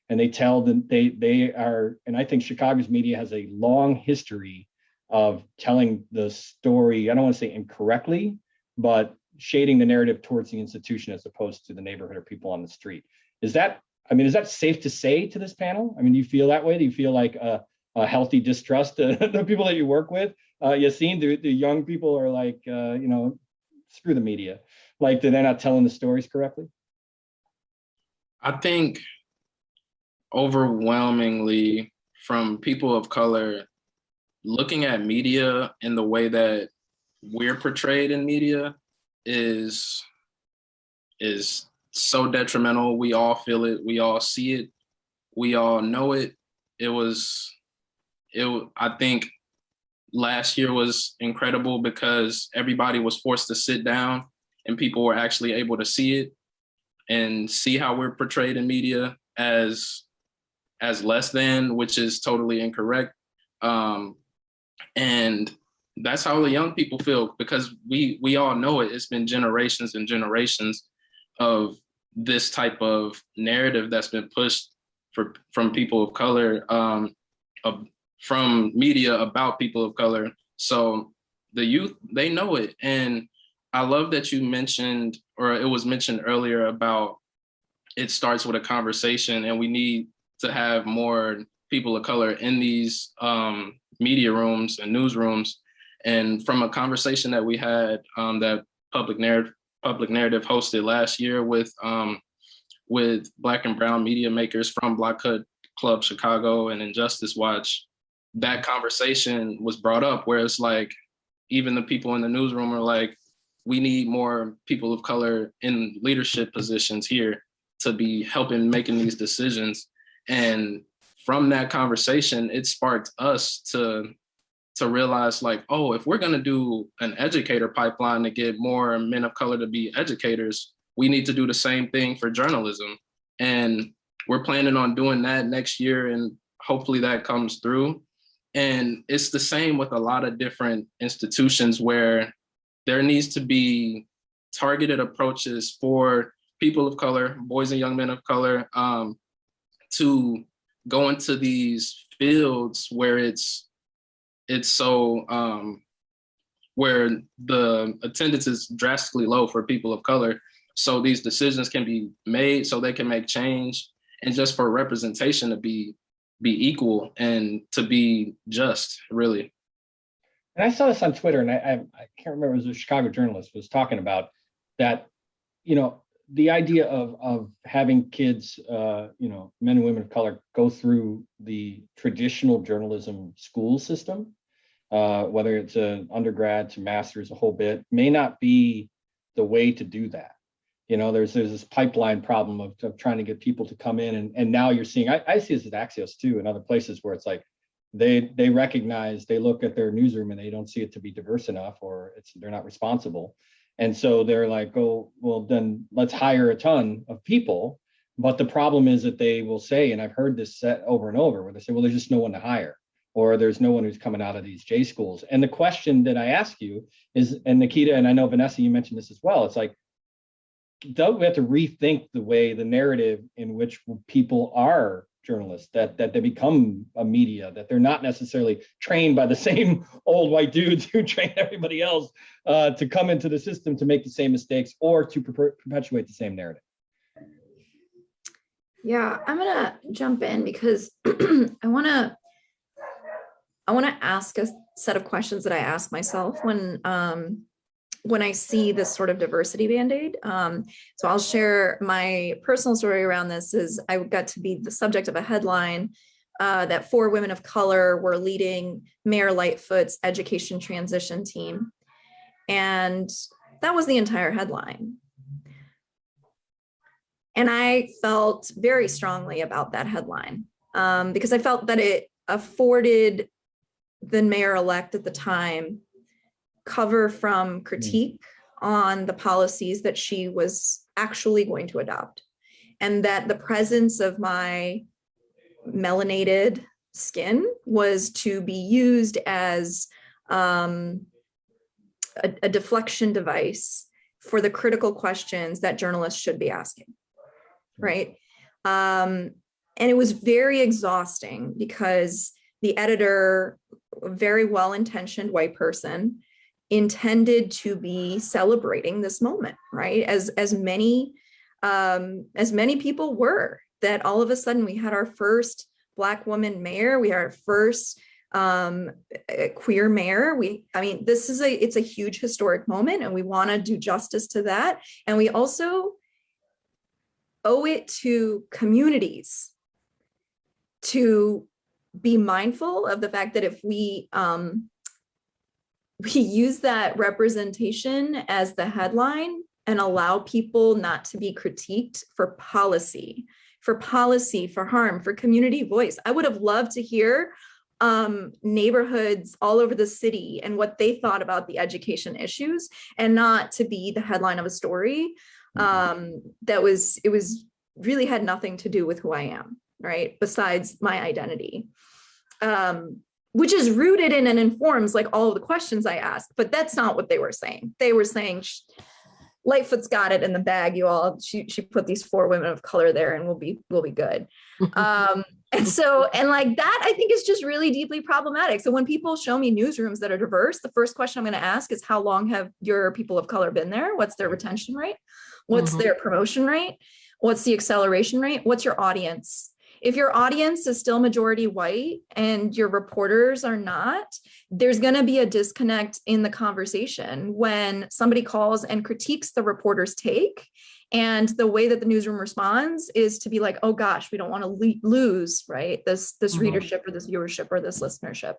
and they tell them they are, and I think Chicago's media has a long history of telling the story, I don't want to say incorrectly, but shading the narrative towards the institution as opposed to the neighborhood or people on the street. Is that safe to say to this panel? I mean, do you feel that way? Do you feel like a healthy distrust of the people that you work with? Yassine, the young people are like, screw the media. Like, they're not telling the stories correctly? I think overwhelmingly from people of color, looking at media in the way that we're portrayed in media is so detrimental. We all feel it. We all see it. We all know it. I think last year was incredible because everybody was forced to sit down and people were actually able to see it and see how we're portrayed in media as less than, which is totally incorrect. And that's how the young people feel, because we all know it. It's been generations and generations of this type of narrative that's been pushed from people of color, from media about people of color. So the youth, they know it. And I love that you mentioned, or it was mentioned earlier, about it starts with a conversation, and we need to have more people of color in these media rooms and newsrooms. And from a conversation that we had that Public Narrative hosted last year with Black and Brown media makers from Block Club Chicago and Injustice Watch, that conversation was brought up, where it's like, even the people in the newsroom are like, we need more people of color in leadership positions here to be helping making these decisions. And from that conversation, it sparked us to realize, like, oh, if we're going to do an educator pipeline to get more men of color to be educators, we need to do the same thing for journalism. And we're planning on doing that next year, and hopefully that comes through. And it's the same with a lot of different institutions, where there needs to be targeted approaches for people of color, boys and young men of color, to go into these fields where it's so where the attendance is drastically low for people of color, so these decisions can be made, so they can make change, and just for representation to be equal and to be just, really. And I saw this on Twitter, and I can't remember, it was a Chicago journalist was talking about that, the idea of having kids, men and women of color, go through the traditional journalism school system, whether it's an undergrad to master's, a whole bit, may not be the way to do that. There's this pipeline problem of trying to get people to come in, and now you're seeing, I see this at Axios too, and other places where it's like they recognize, they look at their newsroom and they don't see it to be diverse enough, or they're not responsible. And so they're like, oh, well, then let's hire a ton of people. But the problem is that they will say, and I've heard this set over and over, where they say, well, there's just no one to hire, or there's no one who's coming out of these J schools. And the question that I ask you is, and Nikita, and I know Vanessa, you mentioned this as well, it's like, don't we have to rethink the narrative in which people are journalists, that they become a media, that they're not necessarily trained by the same old white dudes who train everybody else to come into the system to make the same mistakes or to perpetuate the same narrative? Yeah, I'm gonna jump in because I wanna ask a set of questions that I ask myself when I see this sort of diversity Band-Aid. So I'll share my personal story around this. Is I got to be the subject of a headline that 4 women of color were leading Mayor Lightfoot's education transition team. And that was the entire headline. And I felt very strongly about that headline because I felt that it afforded the mayor-elect at the time cover from critique on the policies that she was actually going to adopt. and that the presence of my melanated skin was to be used as a deflection device for the critical questions that journalists should be asking, right? And it was very exhausting because the editor, a very well-intentioned white person, intended to be celebrating this moment, right? As many people were, that all of a sudden we had our first Black woman mayor, we had our first queer mayor. It's a huge historic moment, and we want to do justice to that. And we also owe it to communities to be mindful of the fact that if we use that representation as the headline and allow people not to be critiqued for policy, for harm, for community voice. I would have loved to hear neighborhoods all over the city and what they thought about the education issues, and not to be the headline of a story it was really had nothing to do with who I am, right? Besides my identity, which is rooted in and informs like all of the questions I ask, but that's not what they were saying. They were saying, Lightfoot's got it in the bag, you all. She put these 4 women of color there, and we'll be good. And like that, I think is just really deeply problematic. So when people show me newsrooms that are diverse, the first question I'm going to ask is, how long have your people of color been there? What's their retention rate? What's their promotion rate? What's the acceleration rate? What's your audience? If your audience is still majority white and your reporters are not, there's going to be a disconnect in the conversation when somebody calls and critiques the reporter's take. And the way that the newsroom responds is to be like, oh gosh, we don't want to lose, right, this readership or this viewership or this listenership.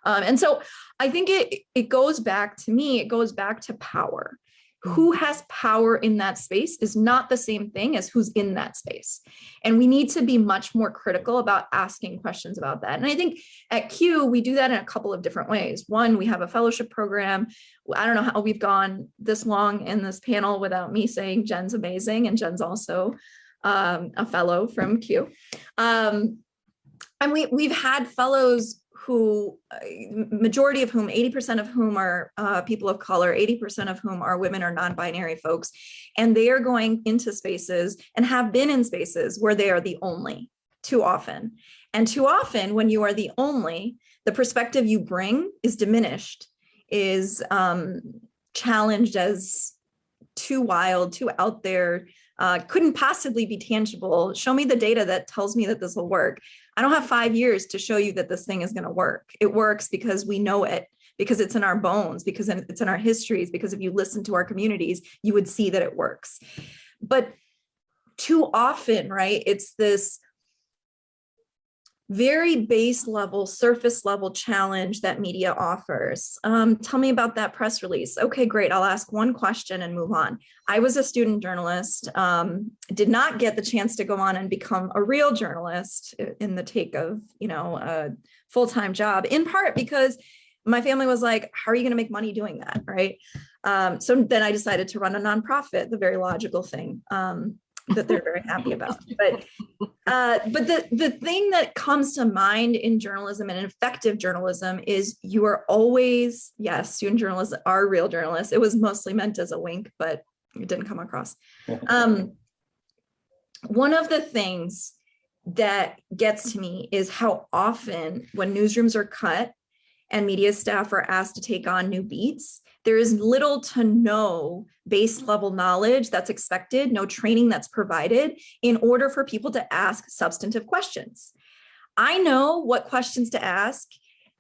And so I think it goes back to power. Who has power in that space is not the same thing as who's in that space. And we need to be much more critical about asking questions about that. And I think at Q, we do that in a couple of different ways. One, we have a fellowship program. I don't know how we've gone this long in this panel without me saying Jen's amazing. And Jen's also a fellow from Q. And we've had fellows who, majority of whom, 80% of whom are people of color, 80% of whom are women or non-binary folks. And they are going into spaces and have been in spaces where they are the only too often. And too often when you are the only, the perspective you bring is diminished, is challenged as too wild, too out there, couldn't possibly be tangible. Show me the data that tells me that this will work. I don't have 5 years to show you that this thing is going to work. It works because we know it, because it's in our bones, because it's in our histories, because if you listen to our communities, you would see that it works. But too often, right, it's this very base level, surface level challenge that media offers. Tell me about that press release. Okay, great. I'll ask one question and move on. I was a student journalist, did not get the chance to go on and become a real journalist in the take of, a full-time job, in part because my family was like, how are you going to make money doing that, right? So then I decided to run a nonprofit, the very logical thing. That they're very happy about. But the thing that comes to mind in journalism and effective journalism is you are always, yes, student journalists are real journalists. It was mostly meant as a wink, but it didn't come across. One of the things that gets to me is how often when newsrooms are cut and media staff are asked to take on new beats, there is little to no base level knowledge that's expected, no training that's provided in order for people to ask substantive questions. I know what questions to ask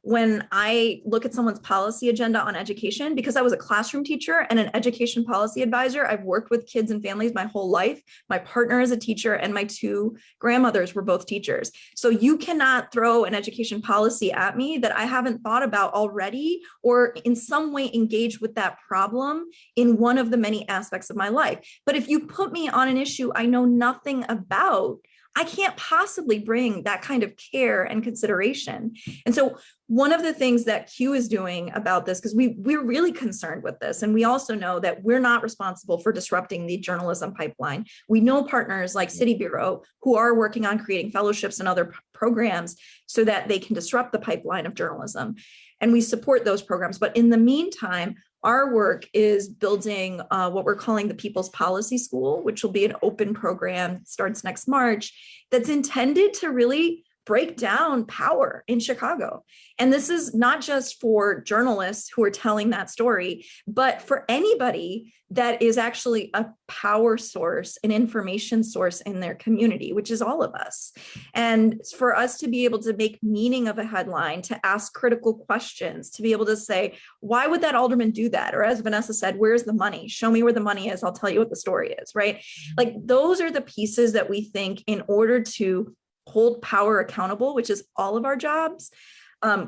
when I look at someone's policy agenda on education, because I was a classroom teacher and an education policy advisor. I've worked with kids and families my whole life. My partner is a teacher and my 2 grandmothers were both teachers. So you cannot throw an education policy at me that I haven't thought about already, or in some way engage with that problem in one of the many aspects of my life. But if you put me on an issue I know nothing about, I can't possibly bring that kind of care and consideration. And so one of the things that Q is doing about this, because we're really concerned with this, and we also know that we're not responsible for disrupting the journalism pipeline. We know partners like City Bureau who are working on creating fellowships and other programs so that they can disrupt the pipeline of journalism. And we support those programs. But in the meantime, our work is building what we're calling the People's Policy School, which will be an open program, starts next March, that's intended to really break down power in Chicago. And this is not just for journalists who are telling that story, but for anybody that is actually a power source, an information source in their community, which is all of us. And for us to be able to make meaning of a headline, to ask critical questions, to be able to say, why would that alderman do that? Or as Vanessa said, where's the money? Show me where the money is. I'll tell you what the story is, right? Like those are the pieces that we think in order to hold power accountable, which is all of our jobs,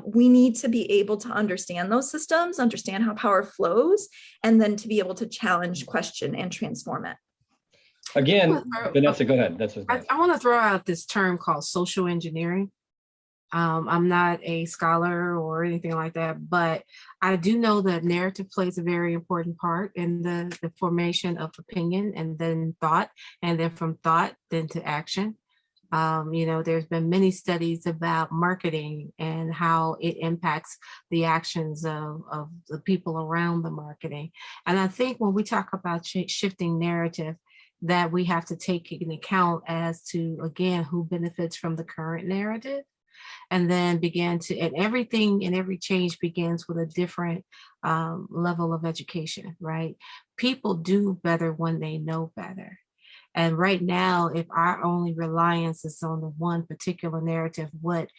we need to be able to understand those systems, understand how power flows, and then to be able to challenge, question, and transform it. Again, Vanessa, go ahead. I want to throw out this term called social engineering. I'm not a scholar or anything like that, but I do know that narrative plays a very important part in the formation of opinion and then thought, and then from thought, then to action. There's been many studies about marketing and how it impacts the actions of the people around the marketing. And I think when we talk about shifting narrative, that we have to take into account as to, again, who benefits from the current narrative, and then and everything and every change begins with a different level of education, right? People do better when they know better. And right now, if our only reliance is on the one particular narrative, what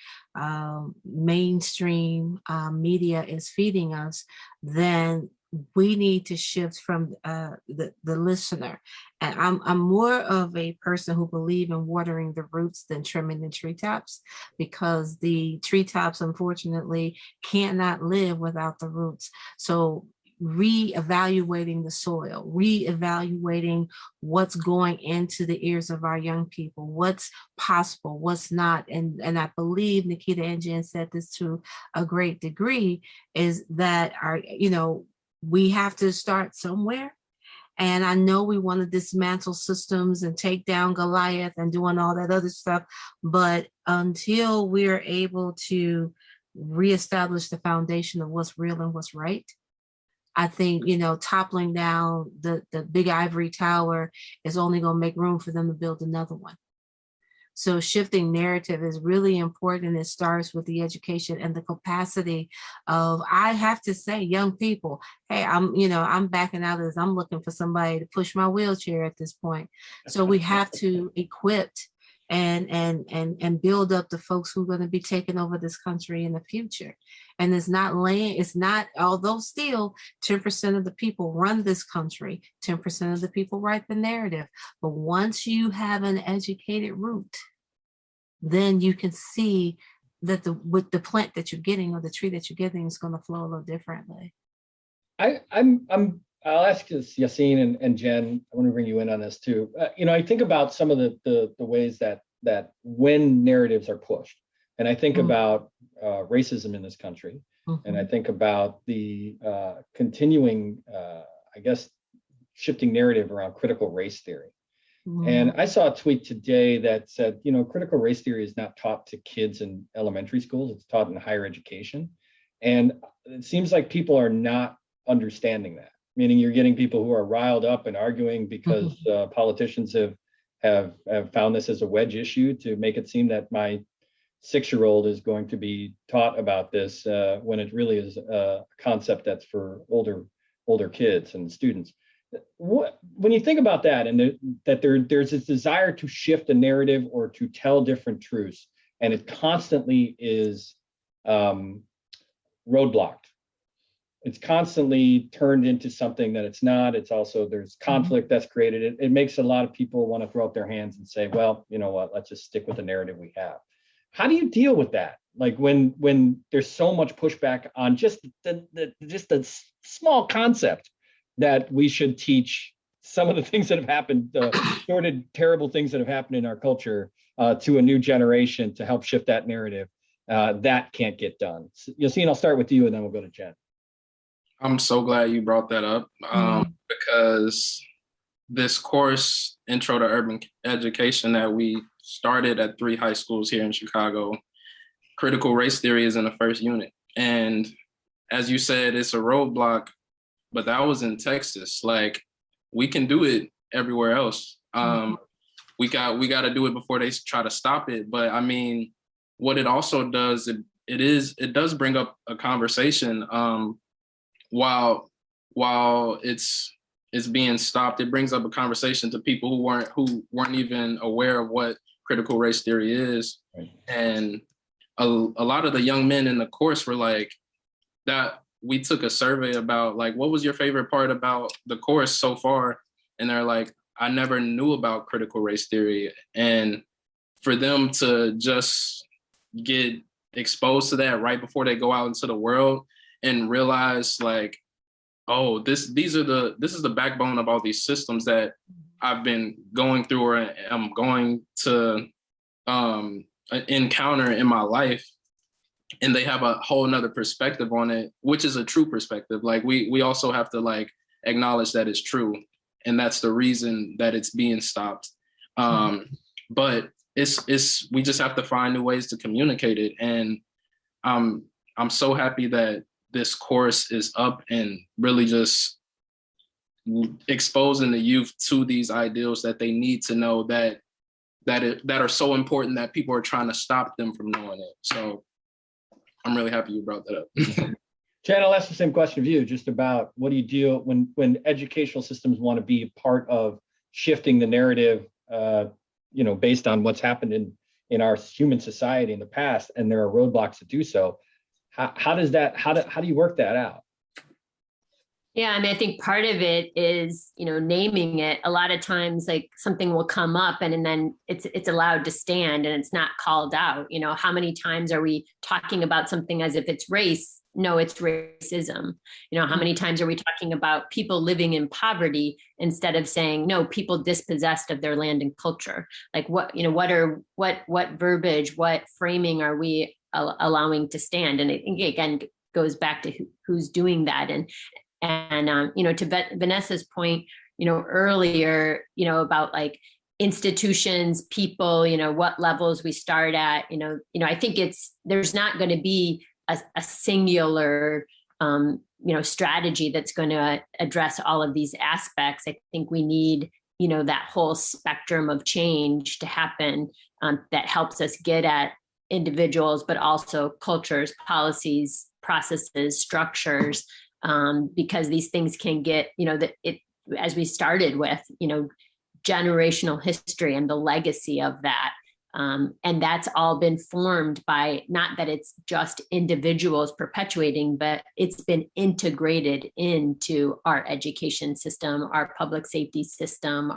mainstream media is feeding us, then we need to shift from the listener. And I'm more of a person who believes in watering the roots than trimming the treetops, because the treetops, unfortunately, cannot live without the roots. So reevaluating the soil, reevaluating what's going into the ears of our young people, what's possible, what's not. And I believe Nikita and Jen said this to a great degree, is that we have to start somewhere. And I know we want to dismantle systems and take down Goliath and doing all that other stuff, but until we're able to reestablish the foundation of what's real and what's right, I think, toppling down the big ivory tower is only going to make room for them to build another one. So shifting narrative is really important. It starts with the education and the capacity of, I have to say, young people, hey, I'm backing out of this. I'm looking for somebody to push my wheelchair at this point. So we have to equip and build up the folks who are going to be taking over this country in the future. And it's not, although still 10% of the people run this country, 10% of the people write the narrative. But once you have an educated root, then you can see that with the plant that you're getting or the tree that you're getting is going to flow a little differently. I'll ask Yassine and Jen, I want to bring you in on this too. I think about some of the ways that when narratives are pushed, and I think about racism in this country, and I think about the continuing, shifting narrative around critical race theory. And I saw a tweet today that said, critical race theory is not taught to kids in elementary schools, it's taught in higher education. And it seems like people are not understanding that. Meaning you're getting people who are riled up and arguing because politicians have found this as a wedge issue to make it seem that my 6-year-old is going to be taught about this when it really is a concept that's for older kids and students. When you think about that, and there's this desire to shift the narrative or to tell different truths, and it constantly is roadblocked. It's constantly turned into something that it's not. It's also, there's conflict that's created. It makes a lot of people want to throw up their hands and say, well, you know what, let's just stick with the narrative we have. How do you deal with that? Like when there's so much pushback on just the small concept that we should teach some of the things that have happened, sordid, terrible things that have happened in our culture to a new generation to help shift that narrative. That can't get done. Yassine, I'll start with you and then we'll go to Jen. I'm so glad you brought that up because this course, Intro to Urban Education, that we started at 3 high schools here in Chicago, critical race theory is in the first unit. And as you said, it's a roadblock, but that was in Texas. Like, we can do it everywhere else. We got to do it before they try to stop it. But I mean, what it also does, it does bring up a conversation. While it's being stopped, it brings up a conversation to people who weren't even aware of what critical race theory is. Right. And a lot of the young men in the course were like, that we took a survey about, like, what was your favorite part about the course so far? And they're like, I never knew about critical race theory. And for them to just get exposed to that right before they go out into the world and realize, like, oh, this is the backbone of all these systems that I've been going through or I'm going to encounter in my life. And they have a whole nother perspective on it, which is a true perspective. Like, we also have to, like, acknowledge that it's true. And that's the reason that it's being stopped. But we just have to find new ways to communicate it. And I'm so happy that this course is up and really just exposing the youth to these ideals that they need to know that are so important that people are trying to stop them from knowing it. So I'm really happy you brought that up. Jen, I'll ask the same question of you, just about what do you do when educational systems want to be a part of shifting the narrative, based on what's happened in our human society in the past, and there are roadblocks to do so. How do you work that out? Yeah, I mean, I think part of it is, naming it. A lot of times, like, something will come up and then it's allowed to stand and it's not called out. How many times are we talking about something as if it's race? No, it's racism. How many times are we talking about people living in poverty instead of saying, no, people dispossessed of their land and culture? Like, what verbiage, what framing are we allowing to stand? And I think, again, goes back to who's doing that. And to Vanessa's point, earlier, about, like, institutions, people, what levels we start at, I think there's not going to be a singular, strategy that's going to address all of these aspects. I think we need, that whole spectrum of change to happen, that helps us get at individuals, but also cultures, policies, processes, structures, because these things can get, as we started with, generational history and the legacy of that. And that's all been formed by, not that it's just individuals perpetuating, but it's been integrated into our education system, our public safety system,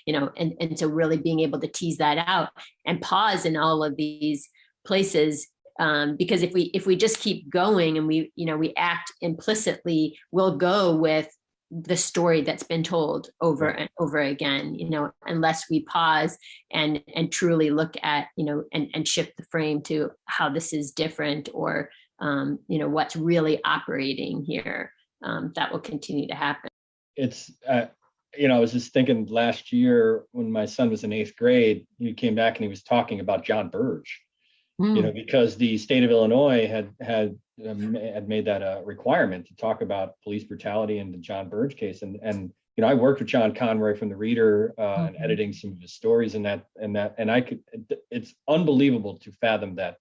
and so really being able to tease that out and pause in all of these places. Because if we just keep going and we act implicitly, we'll go with the story that's been told over and over again, unless we pause and truly look at, and shift the frame to how this is different, or, what's really operating here, that will continue to happen. It's, I was just thinking last year when my son was in 8th grade, he came back and he was talking about John Burge. Because the state of Illinois had made that a requirement to talk about police brutality in the John Burge case. And I worked with John Conroy from the Reader and editing some of his stories and it's unbelievable to fathom that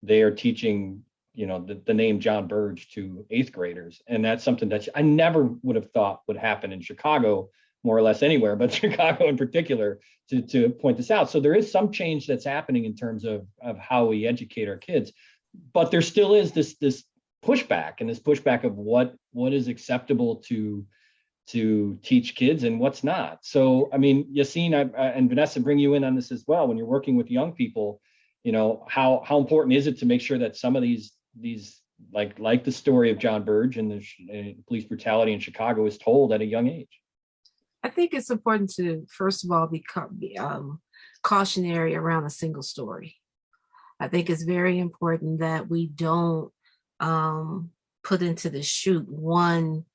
they are teaching, the name John Burge to 8th graders. And that's something that I never would have thought would happen in Chicago, more or less anywhere, but Chicago in particular, to point this out. So there is some change that's happening in terms of how we educate our kids, but there still is this pushback of what is acceptable to teach kids and what's not. So, I mean, Yassine and Vanessa, bring you in on this as well. When you're working with young people, how important is it to make sure that some of these like the story of John Burge and the police brutality in Chicago is told at a young age? I think it's important to, first of all, be cautionary around a single story. I think it's very important that we don't put into the chute one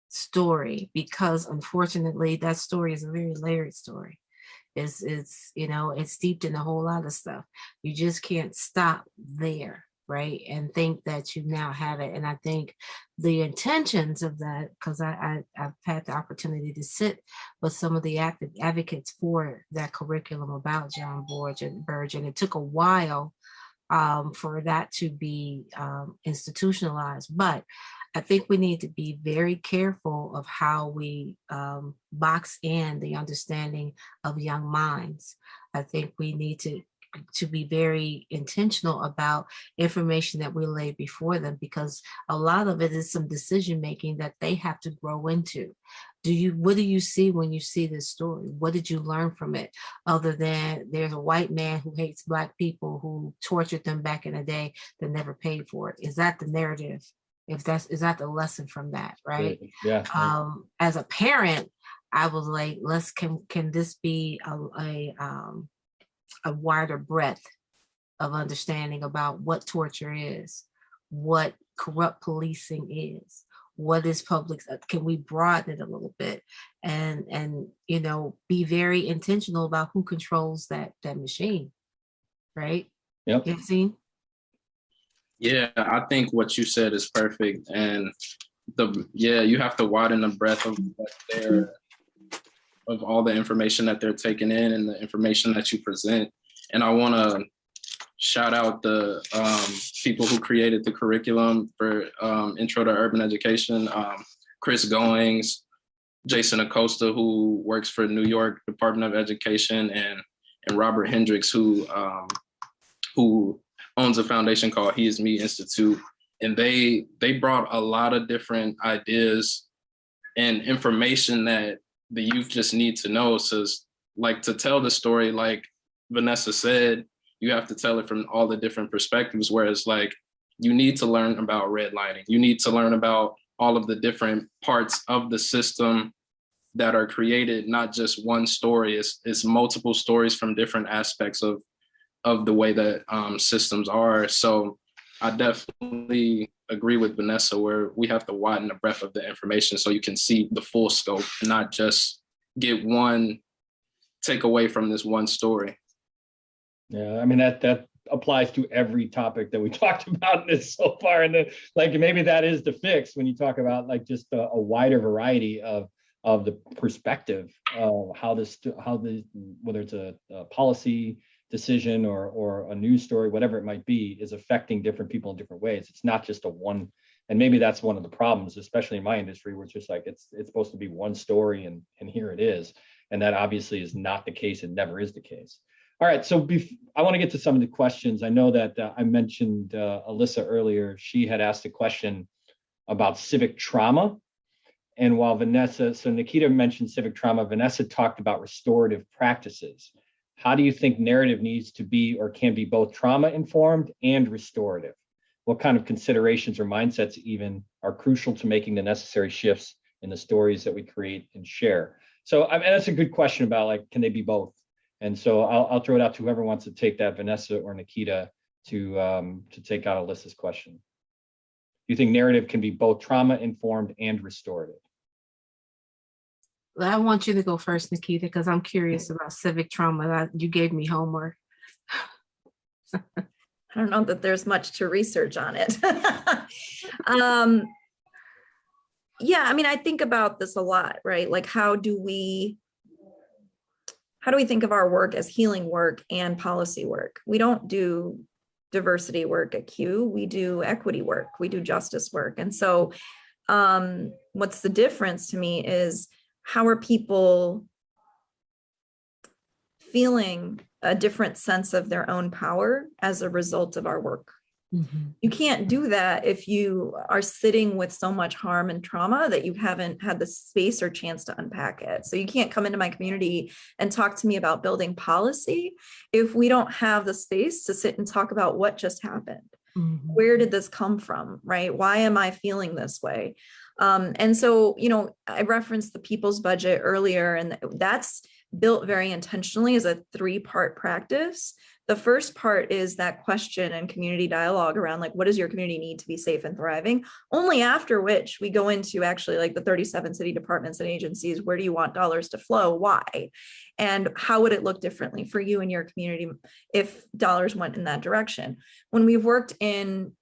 story, because unfortunately that story is a very layered story. It's it's steeped in a whole lot of stuff. You just can't stop there, right? And think that you now have it. And I think the intentions of that, because I've had the opportunity to sit with some of the advocates for that curriculum about John Burge, and it took a while for that to be institutionalized. But I think we need to be very careful of how we box in the understanding of young minds. I think we need to be very intentional about information that we lay before them, because a lot of it is some decision making that they have to grow into. What do you see when you see this story? What did you learn from it, other than there's a white man who hates Black people who tortured them back in the day that never paid for it? Is that the narrative? Is that the lesson from that, right? Yeah. As a parent, I was like, can this be a wider breadth of understanding about what torture is, what corrupt policing is, what is public? Can we broaden it a little bit and be very intentional about who controls that machine, right? Yep. You've seen. Yeah, I think what you said is perfect, and you have to widen the breadth of all the information that they're taking in and the information that you present. And I want to shout out the people who created the curriculum for Intro to Urban Education, Chris Goings, Jason Acosta, who works for New York Department of Education, and Robert Hendricks, who owns a foundation called He Is Me Institute. And they brought a lot of different ideas and information that the youth just need to know. So like, to tell the story, like Vanessa said, you have to tell it from all the different perspectives, whereas like you need to learn about redlining. You need to learn about all of the different parts of the system that are created, not just one story. It's multiple stories from different aspects of the way that systems are. So I definitely agree with Vanessa, where we have to widen the breadth of the information so you can see the full scope and not just get one takeaway from this one story. Yeah, I mean, that applies to every topic that we talked about in this so far. And like, maybe that is the fix when you talk about like just a wider variety of the perspective of whether it's a policy decision or a news story, whatever it might be, is affecting different people in different ways. It's not just a one, and maybe that's one of the problems, especially in my industry, where it's just like it's supposed to be one story and here it is. And that obviously is not the case. It never is the case. All right, so I want to get to some of the questions. I know that I mentioned Alyssa earlier. She had asked a question about civic trauma. And while Nikita mentioned civic trauma, Vanessa talked about restorative practices. How do you think narrative needs to be or can be both trauma informed and restorative? What kind of considerations or mindsets even are crucial to making the necessary shifts in the stories that we create and share? So I mean, that's a good question about like, can they be both? And so I'll throw it out to whoever wants to take that, Vanessa or Nikita, to take out Alyssa's question. Do you think narrative can be both trauma informed and restorative? I want you to go first, Nikita, because I'm curious about civic trauma. You gave me homework. I don't know that there's much to research on it. Yeah, I mean, I think about this a lot, right? Like, how do we think of our work as healing work and policy work? We don't do diversity work at CUE. We do equity work. We do justice work. And so what's the difference to me is, how are people feeling a different sense of their own power as a result of our work? Mm-hmm. You can't do that if you are sitting with so much harm and trauma that you haven't had the space or chance to unpack it. So you can't come into my community and talk to me about building policy if we don't have the space to sit and talk about what just happened. Mm-hmm. Where did this come from, right? Why am I feeling this way? And so, I referenced the people's budget earlier, and that's built very intentionally as a 3-part practice. The first part is that question and community dialogue around like, what does your community need to be safe and thriving? Only after which we go into actually like the 37 city departments and agencies. Where do you want dollars to flow? Why? And how would it look differently for you and your community if dollars went in that direction? When we've worked on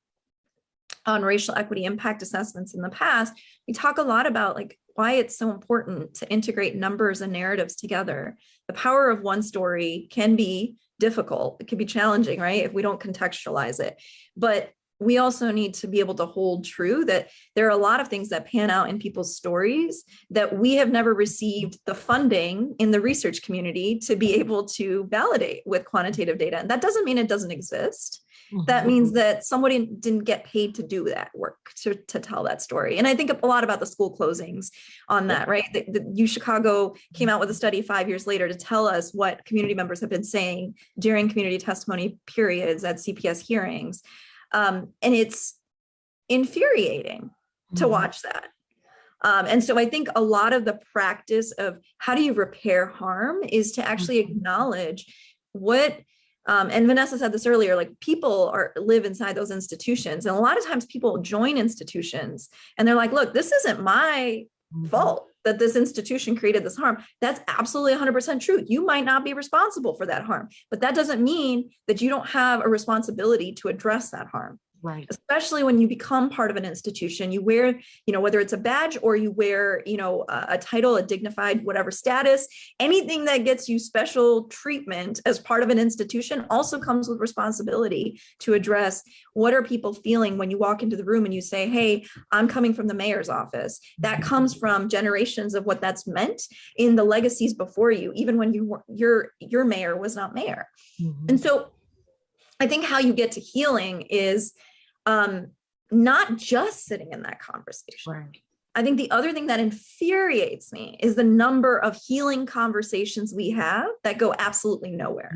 racial equity impact assessments in the past, we talk a lot about like why it's so important to integrate numbers and narratives together. The power of one story can be difficult. It can be challenging, right? If we don't contextualize it. But we also need to be able to hold true that there are a lot of things that pan out in people's stories that we have never received the funding in the research community to be able to validate with quantitative data. And that doesn't mean it doesn't exist. That means that somebody didn't get paid to do that work, to tell that story. And I think a lot about the school closings on that, right? The U Chicago came out with a study 5 years later to tell us what community members have been saying during community testimony periods at CPS hearings. And it's infuriating to watch that. And so I think a lot of the practice of how do you repair harm is to actually acknowledge what and Vanessa said this earlier, like people live inside those institutions. And a lot of times people join institutions and they're like, look, this isn't my fault that this institution created this harm. That's absolutely 100% true. You might not be responsible for that harm, but that doesn't mean that you don't have a responsibility to address that harm. Right. Especially when you become part of an institution, you wear, whether it's a badge or you wear, a title, a dignified, whatever status, anything that gets you special treatment as part of an institution also comes with responsibility to address what are people feeling when you walk into the room and you say, hey, I'm coming from the mayor's office. That comes from generations of what that's meant in the legacies before you, even when your mayor was not mayor. And so I think how you get to healing is not just sitting in that conversation. Right. I think the other thing that infuriates me is the number of healing conversations we have that go absolutely nowhere.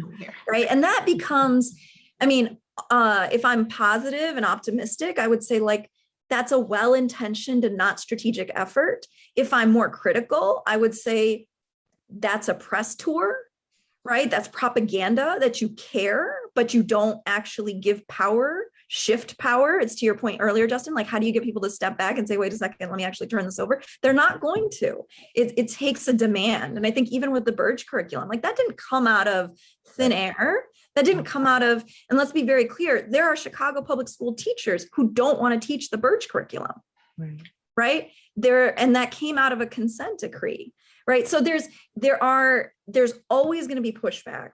Right. And that becomes, if I'm positive and optimistic, I would say like, that's a well-intentioned and not strategic effort. If I'm more critical, I would say that's a press tour, right? That's propaganda that you care, but you don't actually give power, shift power. It's to your point earlier, Justin, like how do you get people to step back and say, wait a second, let me actually turn this over? They're not going to. It takes a demand. And I think even with the Burge curriculum, like that didn't come out of thin air. That didn't come out of, and let's be very clear, there are Chicago public school teachers who don't want to teach the Burge curriculum, right? And that came out of a consent decree, right? So there's always going to be pushback.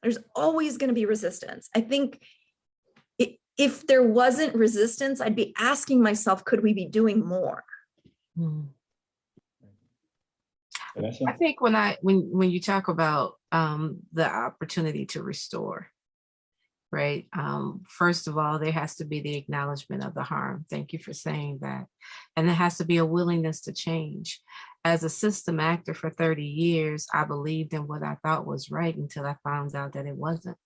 There's always going to be resistance. I think if there wasn't resistance, I'd be asking myself, could we be doing more? Vanessa? I think when you talk about the opportunity to restore, right? First of all, there has to be the acknowledgement of the harm. Thank you for saying that. And there has to be a willingness to change. As a system actor for 30 years, I believed in what I thought was right until I found out that it wasn't.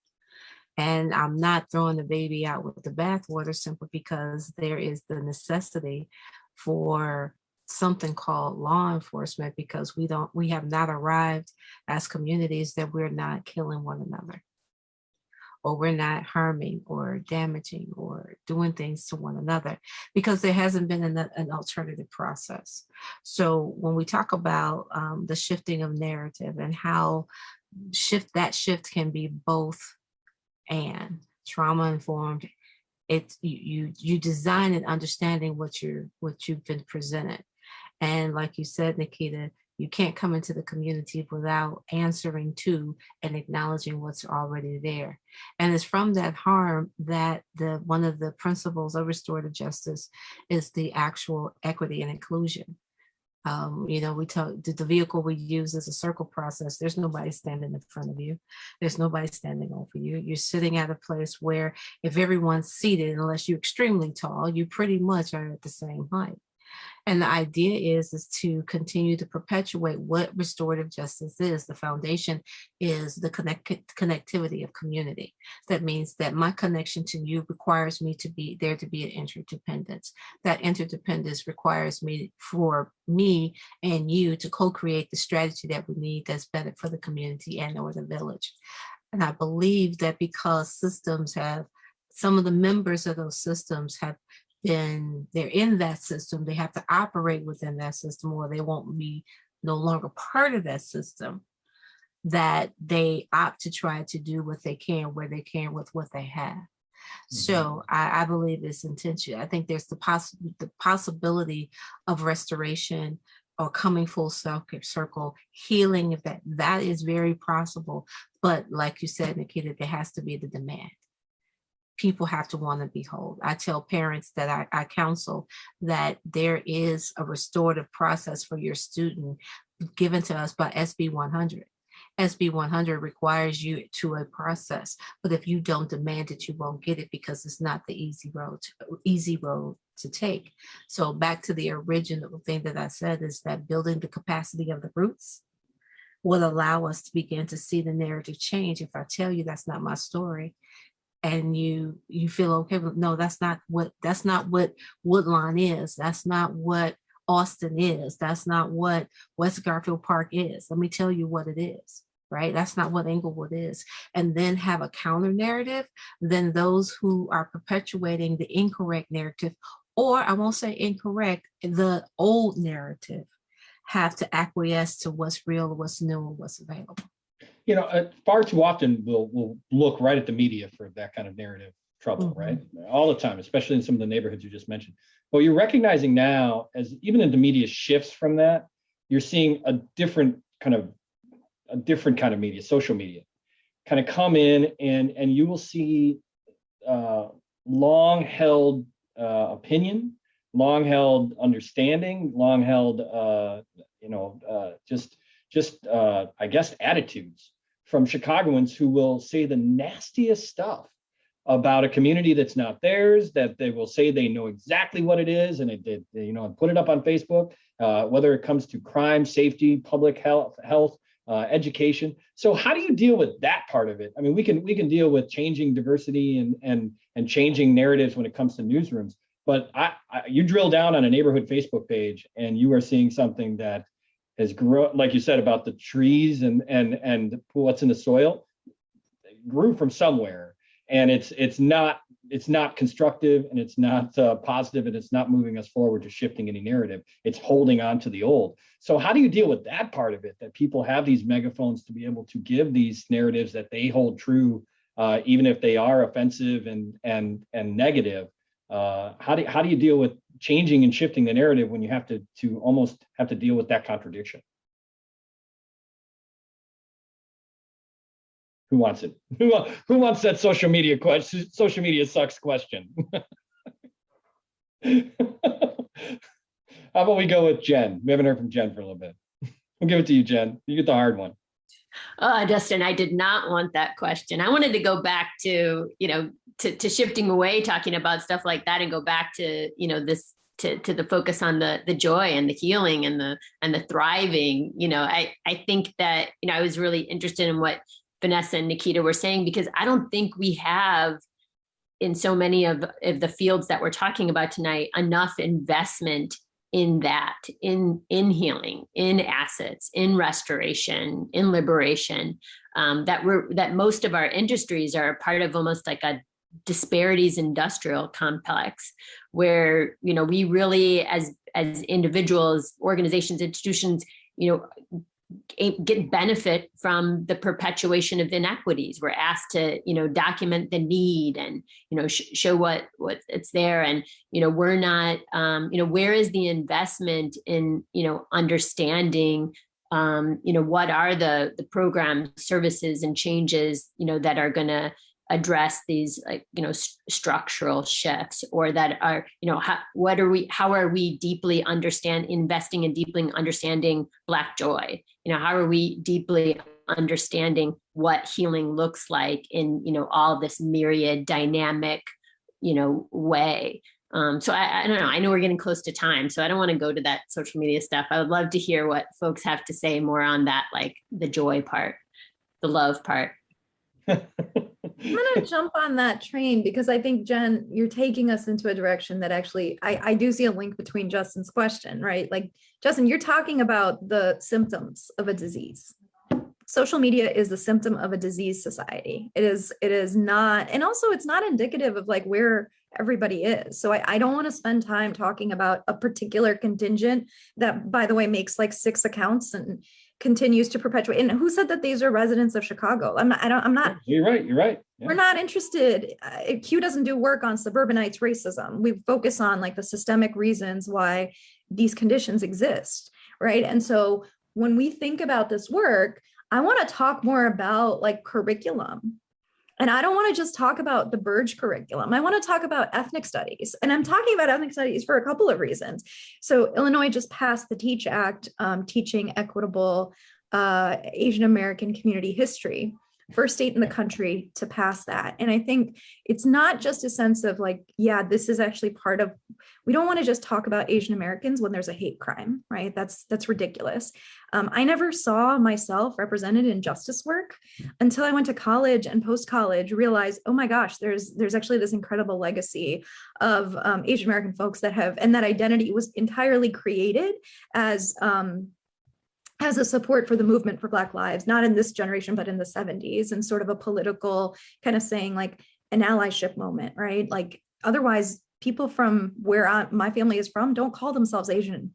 And I'm not throwing the baby out with the bathwater simply because there is the necessity for something called law enforcement, because we have not arrived as communities that we're not killing one another, or we're not harming or damaging or doing things to one another, because there hasn't been an alternative process. So when we talk about the shifting of narrative and how that shift can be both and trauma informed, you design and understanding what you've been presented. And like you said, Nikita, you can't come into the community without answering to and acknowledging what's already there. And it's from that harm that one of the principles of restorative justice is the actual equity and inclusion. We talk, the vehicle we use is a circle process. There's nobody standing in front of you. There's nobody standing over you. You're sitting at a place where if everyone's seated, unless you're extremely tall, you pretty much are at the same height. And the idea is to continue to perpetuate what restorative justice is. The foundation is the connectivity of community. That means that my connection to you requires me to be there, to be an interdependence. That interdependence requires me, for me and you, to co-create the strategy that we need that's better for the community and or the village. And I believe that because some of the members of those systems they're in that system, they have to operate within that system, or they won't be no longer part of that system, that they opt to try to do what they can, where they can, with what they have. Mm-hmm. So I believe it's intentional. I think there's the possibility of restoration or coming full circle, healing, if that is very possible. But like you said, Nikita, there has to be the demand. People have to want to be whole. I tell parents that I counsel that there is a restorative process for your student given to us by SB 100. SB 100 requires you to a process, but if you don't demand it, you won't get it, because it's not the easy road to take. So back to the original thing that I said, is that building the capacity of the roots will allow us to begin to see the narrative change. If I tell you that's not my story, and you feel okay, no, that's not what Woodlawn is. That's not what Austin is. That's not what West Garfield Park is. Let me tell you what it is, right? That's not what Englewood is. And then have a counter narrative. Then those who are perpetuating the incorrect narrative, or I won't say incorrect, the old narrative, have to acquiesce to what's real, what's new, and what's available. Far too often we'll look right at the media for that kind of narrative trouble, mm-hmm. right? All the time, especially in some of the neighborhoods you just mentioned. But you're recognizing now, as even as the media shifts from that, you're seeing a different kind of media, social media, kind of come in, and you will see long-held opinion, long-held understanding, long-held, I guess, attitudes from Chicagoans who will say the nastiest stuff about a community that's not theirs, that they will say they know exactly what it is, and put it up on Facebook, whether it comes to crime, safety, public health, education. So how do you deal with that part of it? I mean, we can deal with changing diversity and changing narratives when it comes to newsrooms, but you drill down on a neighborhood Facebook page and you are seeing something that has grown, like you said, about the trees and what's in the soil, it grew from somewhere, and it's not constructive, and it's not positive, and it's not moving us forward to shifting any narrative. It's holding on to the old. So how do you deal with that part of it? That people have these megaphones to be able to give these narratives that they hold true, even if they are offensive and negative. How do you deal with changing and shifting the narrative when you have to almost have to deal with that contradiction? Who wants it? Who wants that social media question? Social media sucks question. How about we go with Jen? We haven't heard from Jen for a little bit. We'll give it to you, Jen. You get the hard one. Dustin, I did not want that question. I wanted to go back to, to shifting away, talking about stuff like that, and go back to, this, to the focus on the joy and the healing and the thriving. I think that, I was really interested in what Vanessa and Nikita were saying, because I don't think we have, in so many of the fields that we're talking about tonight, enough investment in that, in healing, in assets, in restoration, in liberation, that most of our industries are a part of almost like a disparities industrial complex, where we really, as individuals, organizations, institutions, get benefit from the perpetuation of inequities. We're asked to document the need and show what it's there, and we're not where is the investment in understanding what are the programs, services, and changes that are going to address these structural shifts, or that are how are we deeply investing in deeply understanding Black joy? How are we deeply understanding what healing looks like in all this myriad dynamic way? So I don't know. I know we're getting close to time, so I don't want to go to that social media stuff. I would love to hear what folks have to say more on that, like the joy part, the love part. I'm going to jump on that train because I think, Jen, you're taking us into a direction that actually I do see a link between Justin's question, right? Like, Justin, you're talking about the symptoms of a disease. Social media is the symptom of a disease society. It is not, and also it's not indicative of like where everybody is. So I don't want to spend time talking about a particular contingent that, by the way, makes like 6 accounts and continues to perpetuate. And who said that these are residents of Chicago? I'm not. You're right. Yeah. We're not interested. Q doesn't do work on suburbanites racism. We focus on like the systemic reasons why these conditions exist, right? And so when we think about this work, I want to talk more about like curriculum. And I don't want to just talk about the Burge curriculum. I want to talk about ethnic studies. And I'm talking about ethnic studies for a couple of reasons. So Illinois just passed the TEACH Act, teaching equitable Asian American community history. First state in the country to pass that. And I think it's not just a sense of like, yeah, this is actually part of, we don't want to just talk about Asian Americans when there's a hate crime, right? That's ridiculous. I never saw myself represented in justice work until I went to college, and post-college realized, oh my gosh, there's actually this incredible legacy of Asian American folks that have, and that identity was entirely created as a support for the movement for Black lives, not in this generation, but in the 70s, and sort of a political kind of saying like an allyship moment, right? Like otherwise people from where my family is from don't call themselves Asian.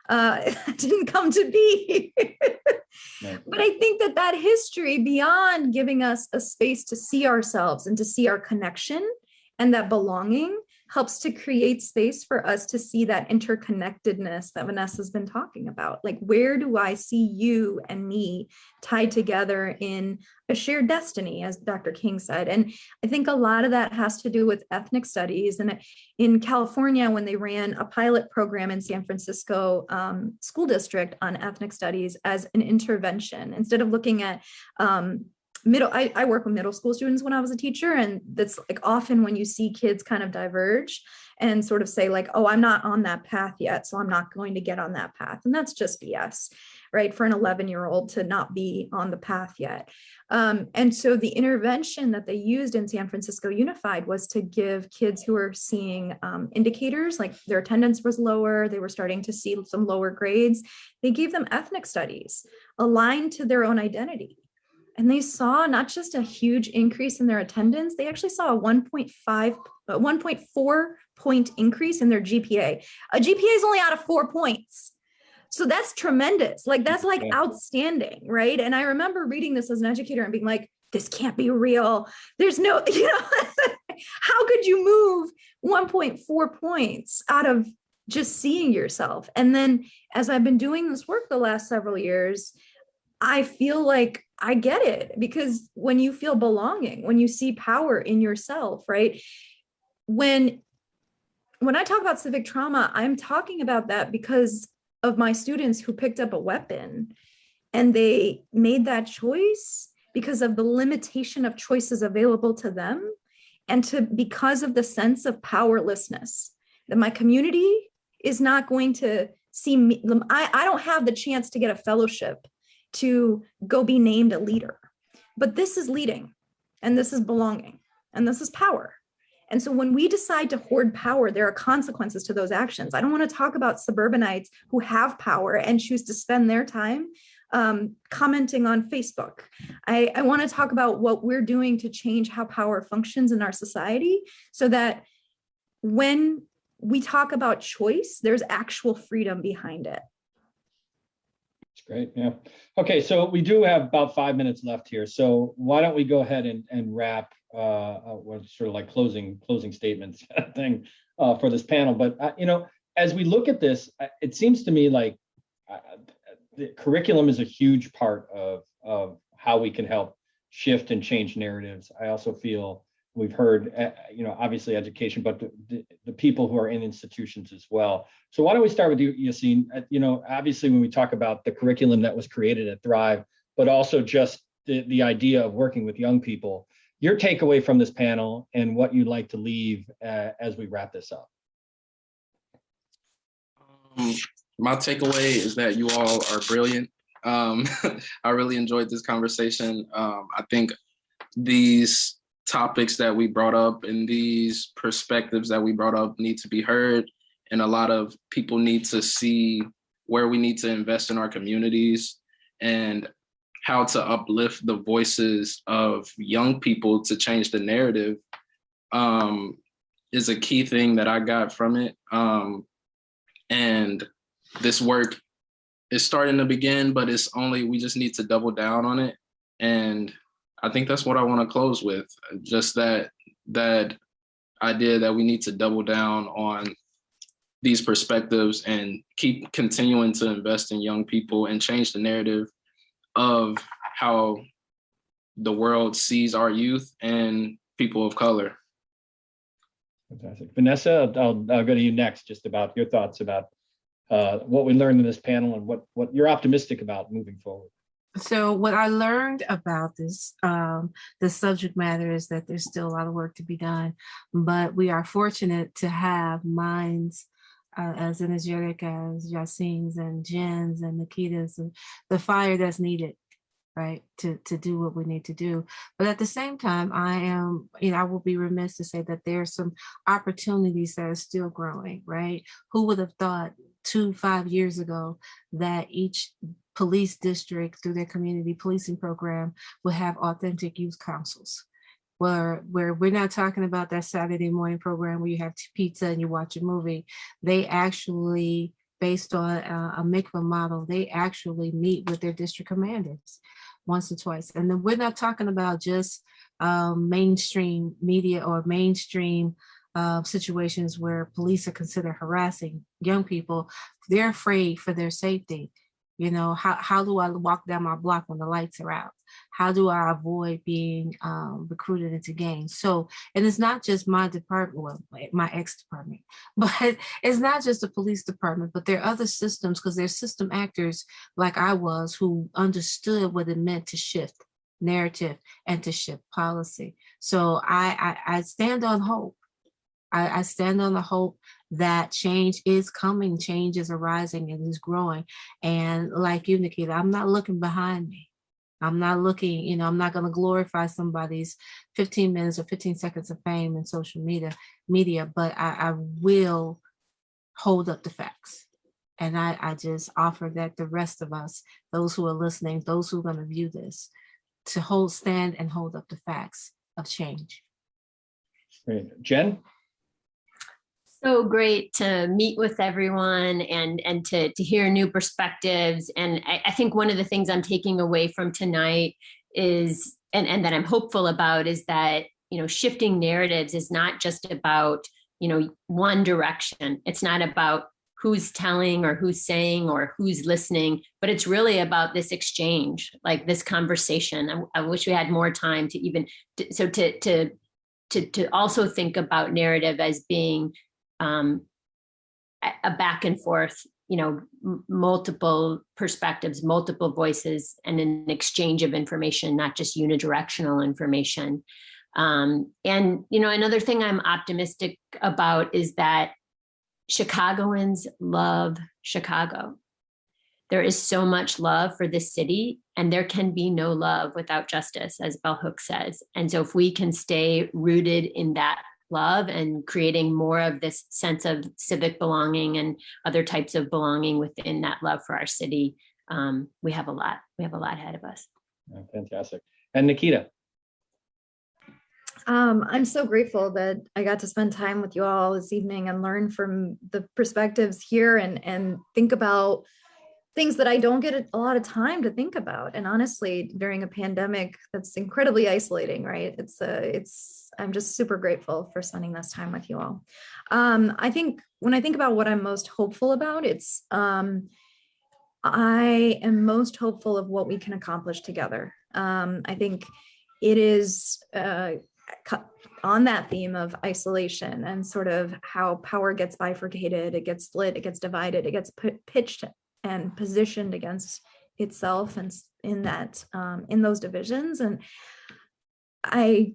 It didn't come to be. Right. But I think that history, beyond giving us a space to see ourselves and to see our connection and that belonging, helps to create space for us to see that interconnectedness that Vanessa's been talking about. Like, where do I see you and me tied together in a shared destiny, as Dr. King said? And I think a lot of that has to do with ethnic studies. And in California, when they ran a pilot program in San Francisco school district on ethnic studies as an intervention, instead of looking at I work with middle school students when I was a teacher, and that's like often when you see kids kind of diverge and sort of say like, oh, I'm not on that path yet, so I'm not going to get on that path. And that's just BS, right? For an 11-year-old to not be on the path yet. And so the intervention that they used in San Francisco Unified was to give kids who were seeing indicators, like their attendance was lower, they were starting to see some lower grades. They gave them ethnic studies aligned to their own identity. And they saw not just a huge increase in their attendance, they actually saw a 1.4 point increase in their GPA. A GPA is only out of 4 points. So that's tremendous. Like, that's like outstanding, right? And I remember reading this as an educator and being like, this can't be real. There's no, how could you move 1.4 points out of just seeing yourself? And then as I've been doing this work the last several years, I feel like I get it, because when you feel belonging, when you see power in yourself, right? When I talk about civic trauma, I'm talking about that because of my students who picked up a weapon, and they made that choice because of the limitation of choices available to them, and because of the sense of powerlessness, that my community is not going to see me. I don't have the chance to get a fellowship to go be named a leader, but this is leading, and this is belonging, and this is power. And so when we decide to hoard power, there are consequences to those actions. I don't want to talk about suburbanites who have power and choose to spend their time commenting on Facebook. I want to talk about what we're doing to change how power functions in our society, so that when we talk about choice, there's actual freedom behind it. Great. Yeah. Okay. So we do have about 5 minutes left here. So why don't we go ahead and wrap what sort of like closing statements kind of thing for this panel. But as we look at this, it seems to me like the curriculum is a huge part of how we can help shift and change narratives. I also feel we've heard, obviously education, but the people who are in institutions as well. So why don't we start with you, Yassine? Obviously when we talk about the curriculum that was created at Thrive, but also just the idea of working with young people, your takeaway from this panel and what you'd like to leave as we wrap this up. My takeaway is that you all are brilliant. I really enjoyed this conversation. I think these topics that we brought up and these perspectives that we brought up need to be heard. And a lot of people need to see where we need to invest in our communities and how to uplift the voices of young people to change the narrative is a key thing that I got from it. And this work is starting to begin, but we just need to double down on it. And I think that's what I want to close with, just that idea that we need to double down on these perspectives and keep continuing to invest in young people and change the narrative of how the world sees our youth and people of color. Fantastic. Vanessa, I'll go to you next, just about your thoughts about what we learned in this panel and what you're optimistic about moving forward. So what I learned about this subject matter is that there's still a lot of work to be done, but we are fortunate to have minds as energetic as Yassine's and Jen's and Nikita's, and the fire that's needed, right, to do what we need to do. But at the same time, I will be remiss to say that there are some opportunities that are still growing, right? Who would have thought 5 years ago that each police district through their community policing program would have authentic youth councils, where we're not talking about that Saturday morning program where you have pizza and you watch a movie. They actually, based on a mikvah model, they actually meet with their district commanders once or twice. And then we're not talking about just mainstream media or mainstream situations where police are considered harassing young people. They're afraid for their safety. You know, how do I walk down my block when the lights are out? How do I avoid being recruited into gangs? So, and it's not just my department, well, my ex-department, but it's not just the police department, but there are other systems, because there's system actors like I was who understood what it meant to shift narrative and to shift policy. So I stand on hope. I stand on the hope that change is coming, change is arising and is growing. And like you, Nikita, I'm not looking behind me. I'm not looking, I'm not going to glorify somebody's 15 minutes or 15 seconds of fame in social media, but I will hold up the facts. And I just offer that the rest of us, those who are listening, those who are going to view this, to stand and hold up the facts of change. Great. Jen? So great to meet with everyone and to hear new perspectives. And I think one of the things I'm taking away from tonight is, and that I'm hopeful about, is that, shifting narratives is not just about, one direction. It's not about who's telling or who's saying or who's listening, but it's really about this exchange, like this conversation. I wish we had more time to even, to also think about narrative as being a back and forth, multiple perspectives, multiple voices, and an exchange of information, not just unidirectional information. And, another thing I'm optimistic about is that Chicagoans love Chicago. There is so much love for this city, and there can be no love without justice, as Bell Hooks says. And so if we can stay rooted in that love and creating more of this sense of civic belonging and other types of belonging within that love for our city, we have a lot ahead of us. Oh, fantastic. And Nikita? I'm so grateful that I got to spend time with you all this evening and learn from the perspectives here and think about things that I don't get a lot of time to think about. And honestly, during a pandemic, that's incredibly isolating, right? I'm just super grateful for spending this time with you all. I think when I think about what I'm most hopeful about, I am most hopeful of what we can accomplish together. I think it is on that theme of isolation and sort of how power gets bifurcated, it gets split, it gets divided, it gets pitched and positioned against itself and in those divisions. And I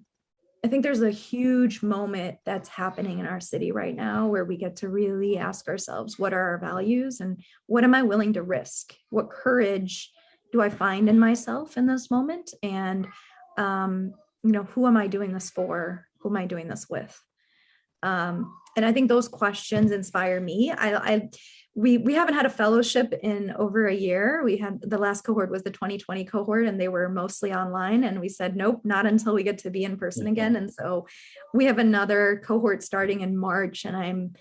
I think there's a huge moment that's happening in our city right now where we get to really ask ourselves, what are our values and what am I willing to risk? What courage do I find in myself in this moment? And, who am I doing this for? Who am I doing this with? And I think those questions inspire me. We haven't had a fellowship in over a year. We had the last cohort was the 2020 cohort, and they were mostly online. And we said, nope, not until we get to be in person again. And so we have another cohort starting in March, and I'm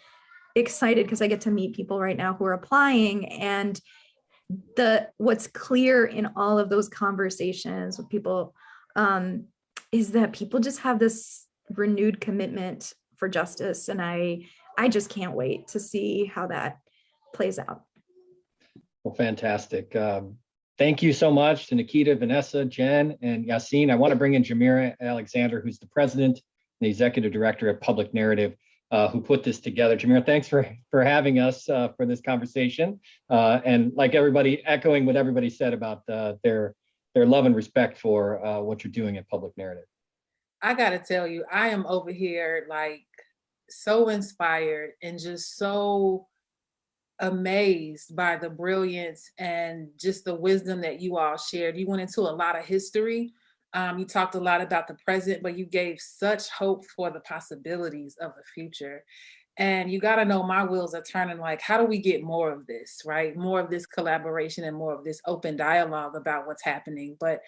excited because I get to meet people right now who are applying. And what's clear in all of those conversations with people is that people just have this renewed commitment for justice. And I just can't wait to see how that plays out. Well, fantastic. Thank you so much to Nikita, Vanessa, Jen, and Yassine. I want to bring in Jamira Alexander, who's the president and the executive director of Public Narrative, who put this together. Jamira, thanks for having us for this conversation. And like everybody, echoing what everybody said about their love and respect for what you're doing at Public Narrative. I got to tell you, I am over here like so inspired and just so amazed by the brilliance and just the wisdom that you all shared. You went into a lot of history. You talked a lot about the present, but you gave such hope for the possibilities of the future. And you got to know my wheels are turning like, how do we get more of this, right? More of this collaboration and more of this open dialogue about what's happening. But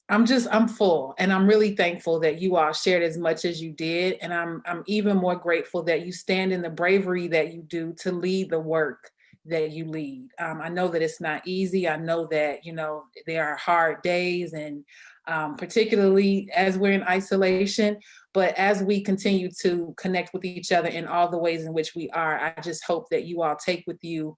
I'm full, and I'm really thankful that you all shared as much as you did. And I'm even more grateful that you stand in the bravery that you do to lead the work that you lead. I know that it's not easy. I know that, there are hard days, and particularly as we're in isolation, but as we continue to connect with each other in all the ways in which we are, I just hope that you all take with you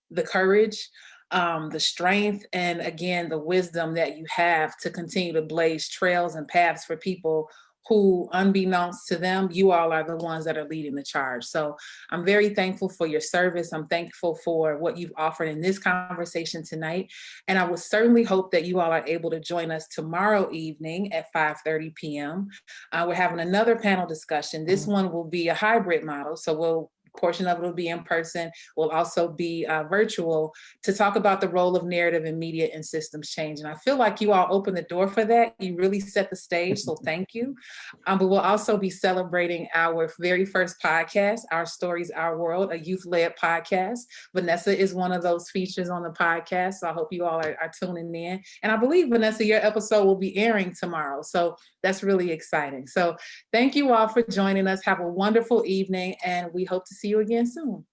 the courage, the strength, and again, the wisdom that you have to continue to blaze trails and paths for people who, unbeknownst to them, you all are the ones that are leading the charge. So I'm very thankful for your service. I'm thankful for what you've offered in this conversation tonight. And I would certainly hope that you all are able to join us tomorrow evening at 5:30 p.m. We're having another panel discussion. This one will be a hybrid model. So portion of it will be in person, will also be virtual, to talk about the role of narrative in media and systems change. And I feel like you all opened the door for that. You really set the stage, so thank you. But we'll also be celebrating our very first podcast, Our Stories, Our World, a youth-led podcast. Vanessa is one of those features on the podcast, so I hope you all are tuning in. And I believe, Vanessa, your episode will be airing tomorrow, so that's really exciting. So thank you all for joining us. Have a wonderful evening, and we hope to see you again soon.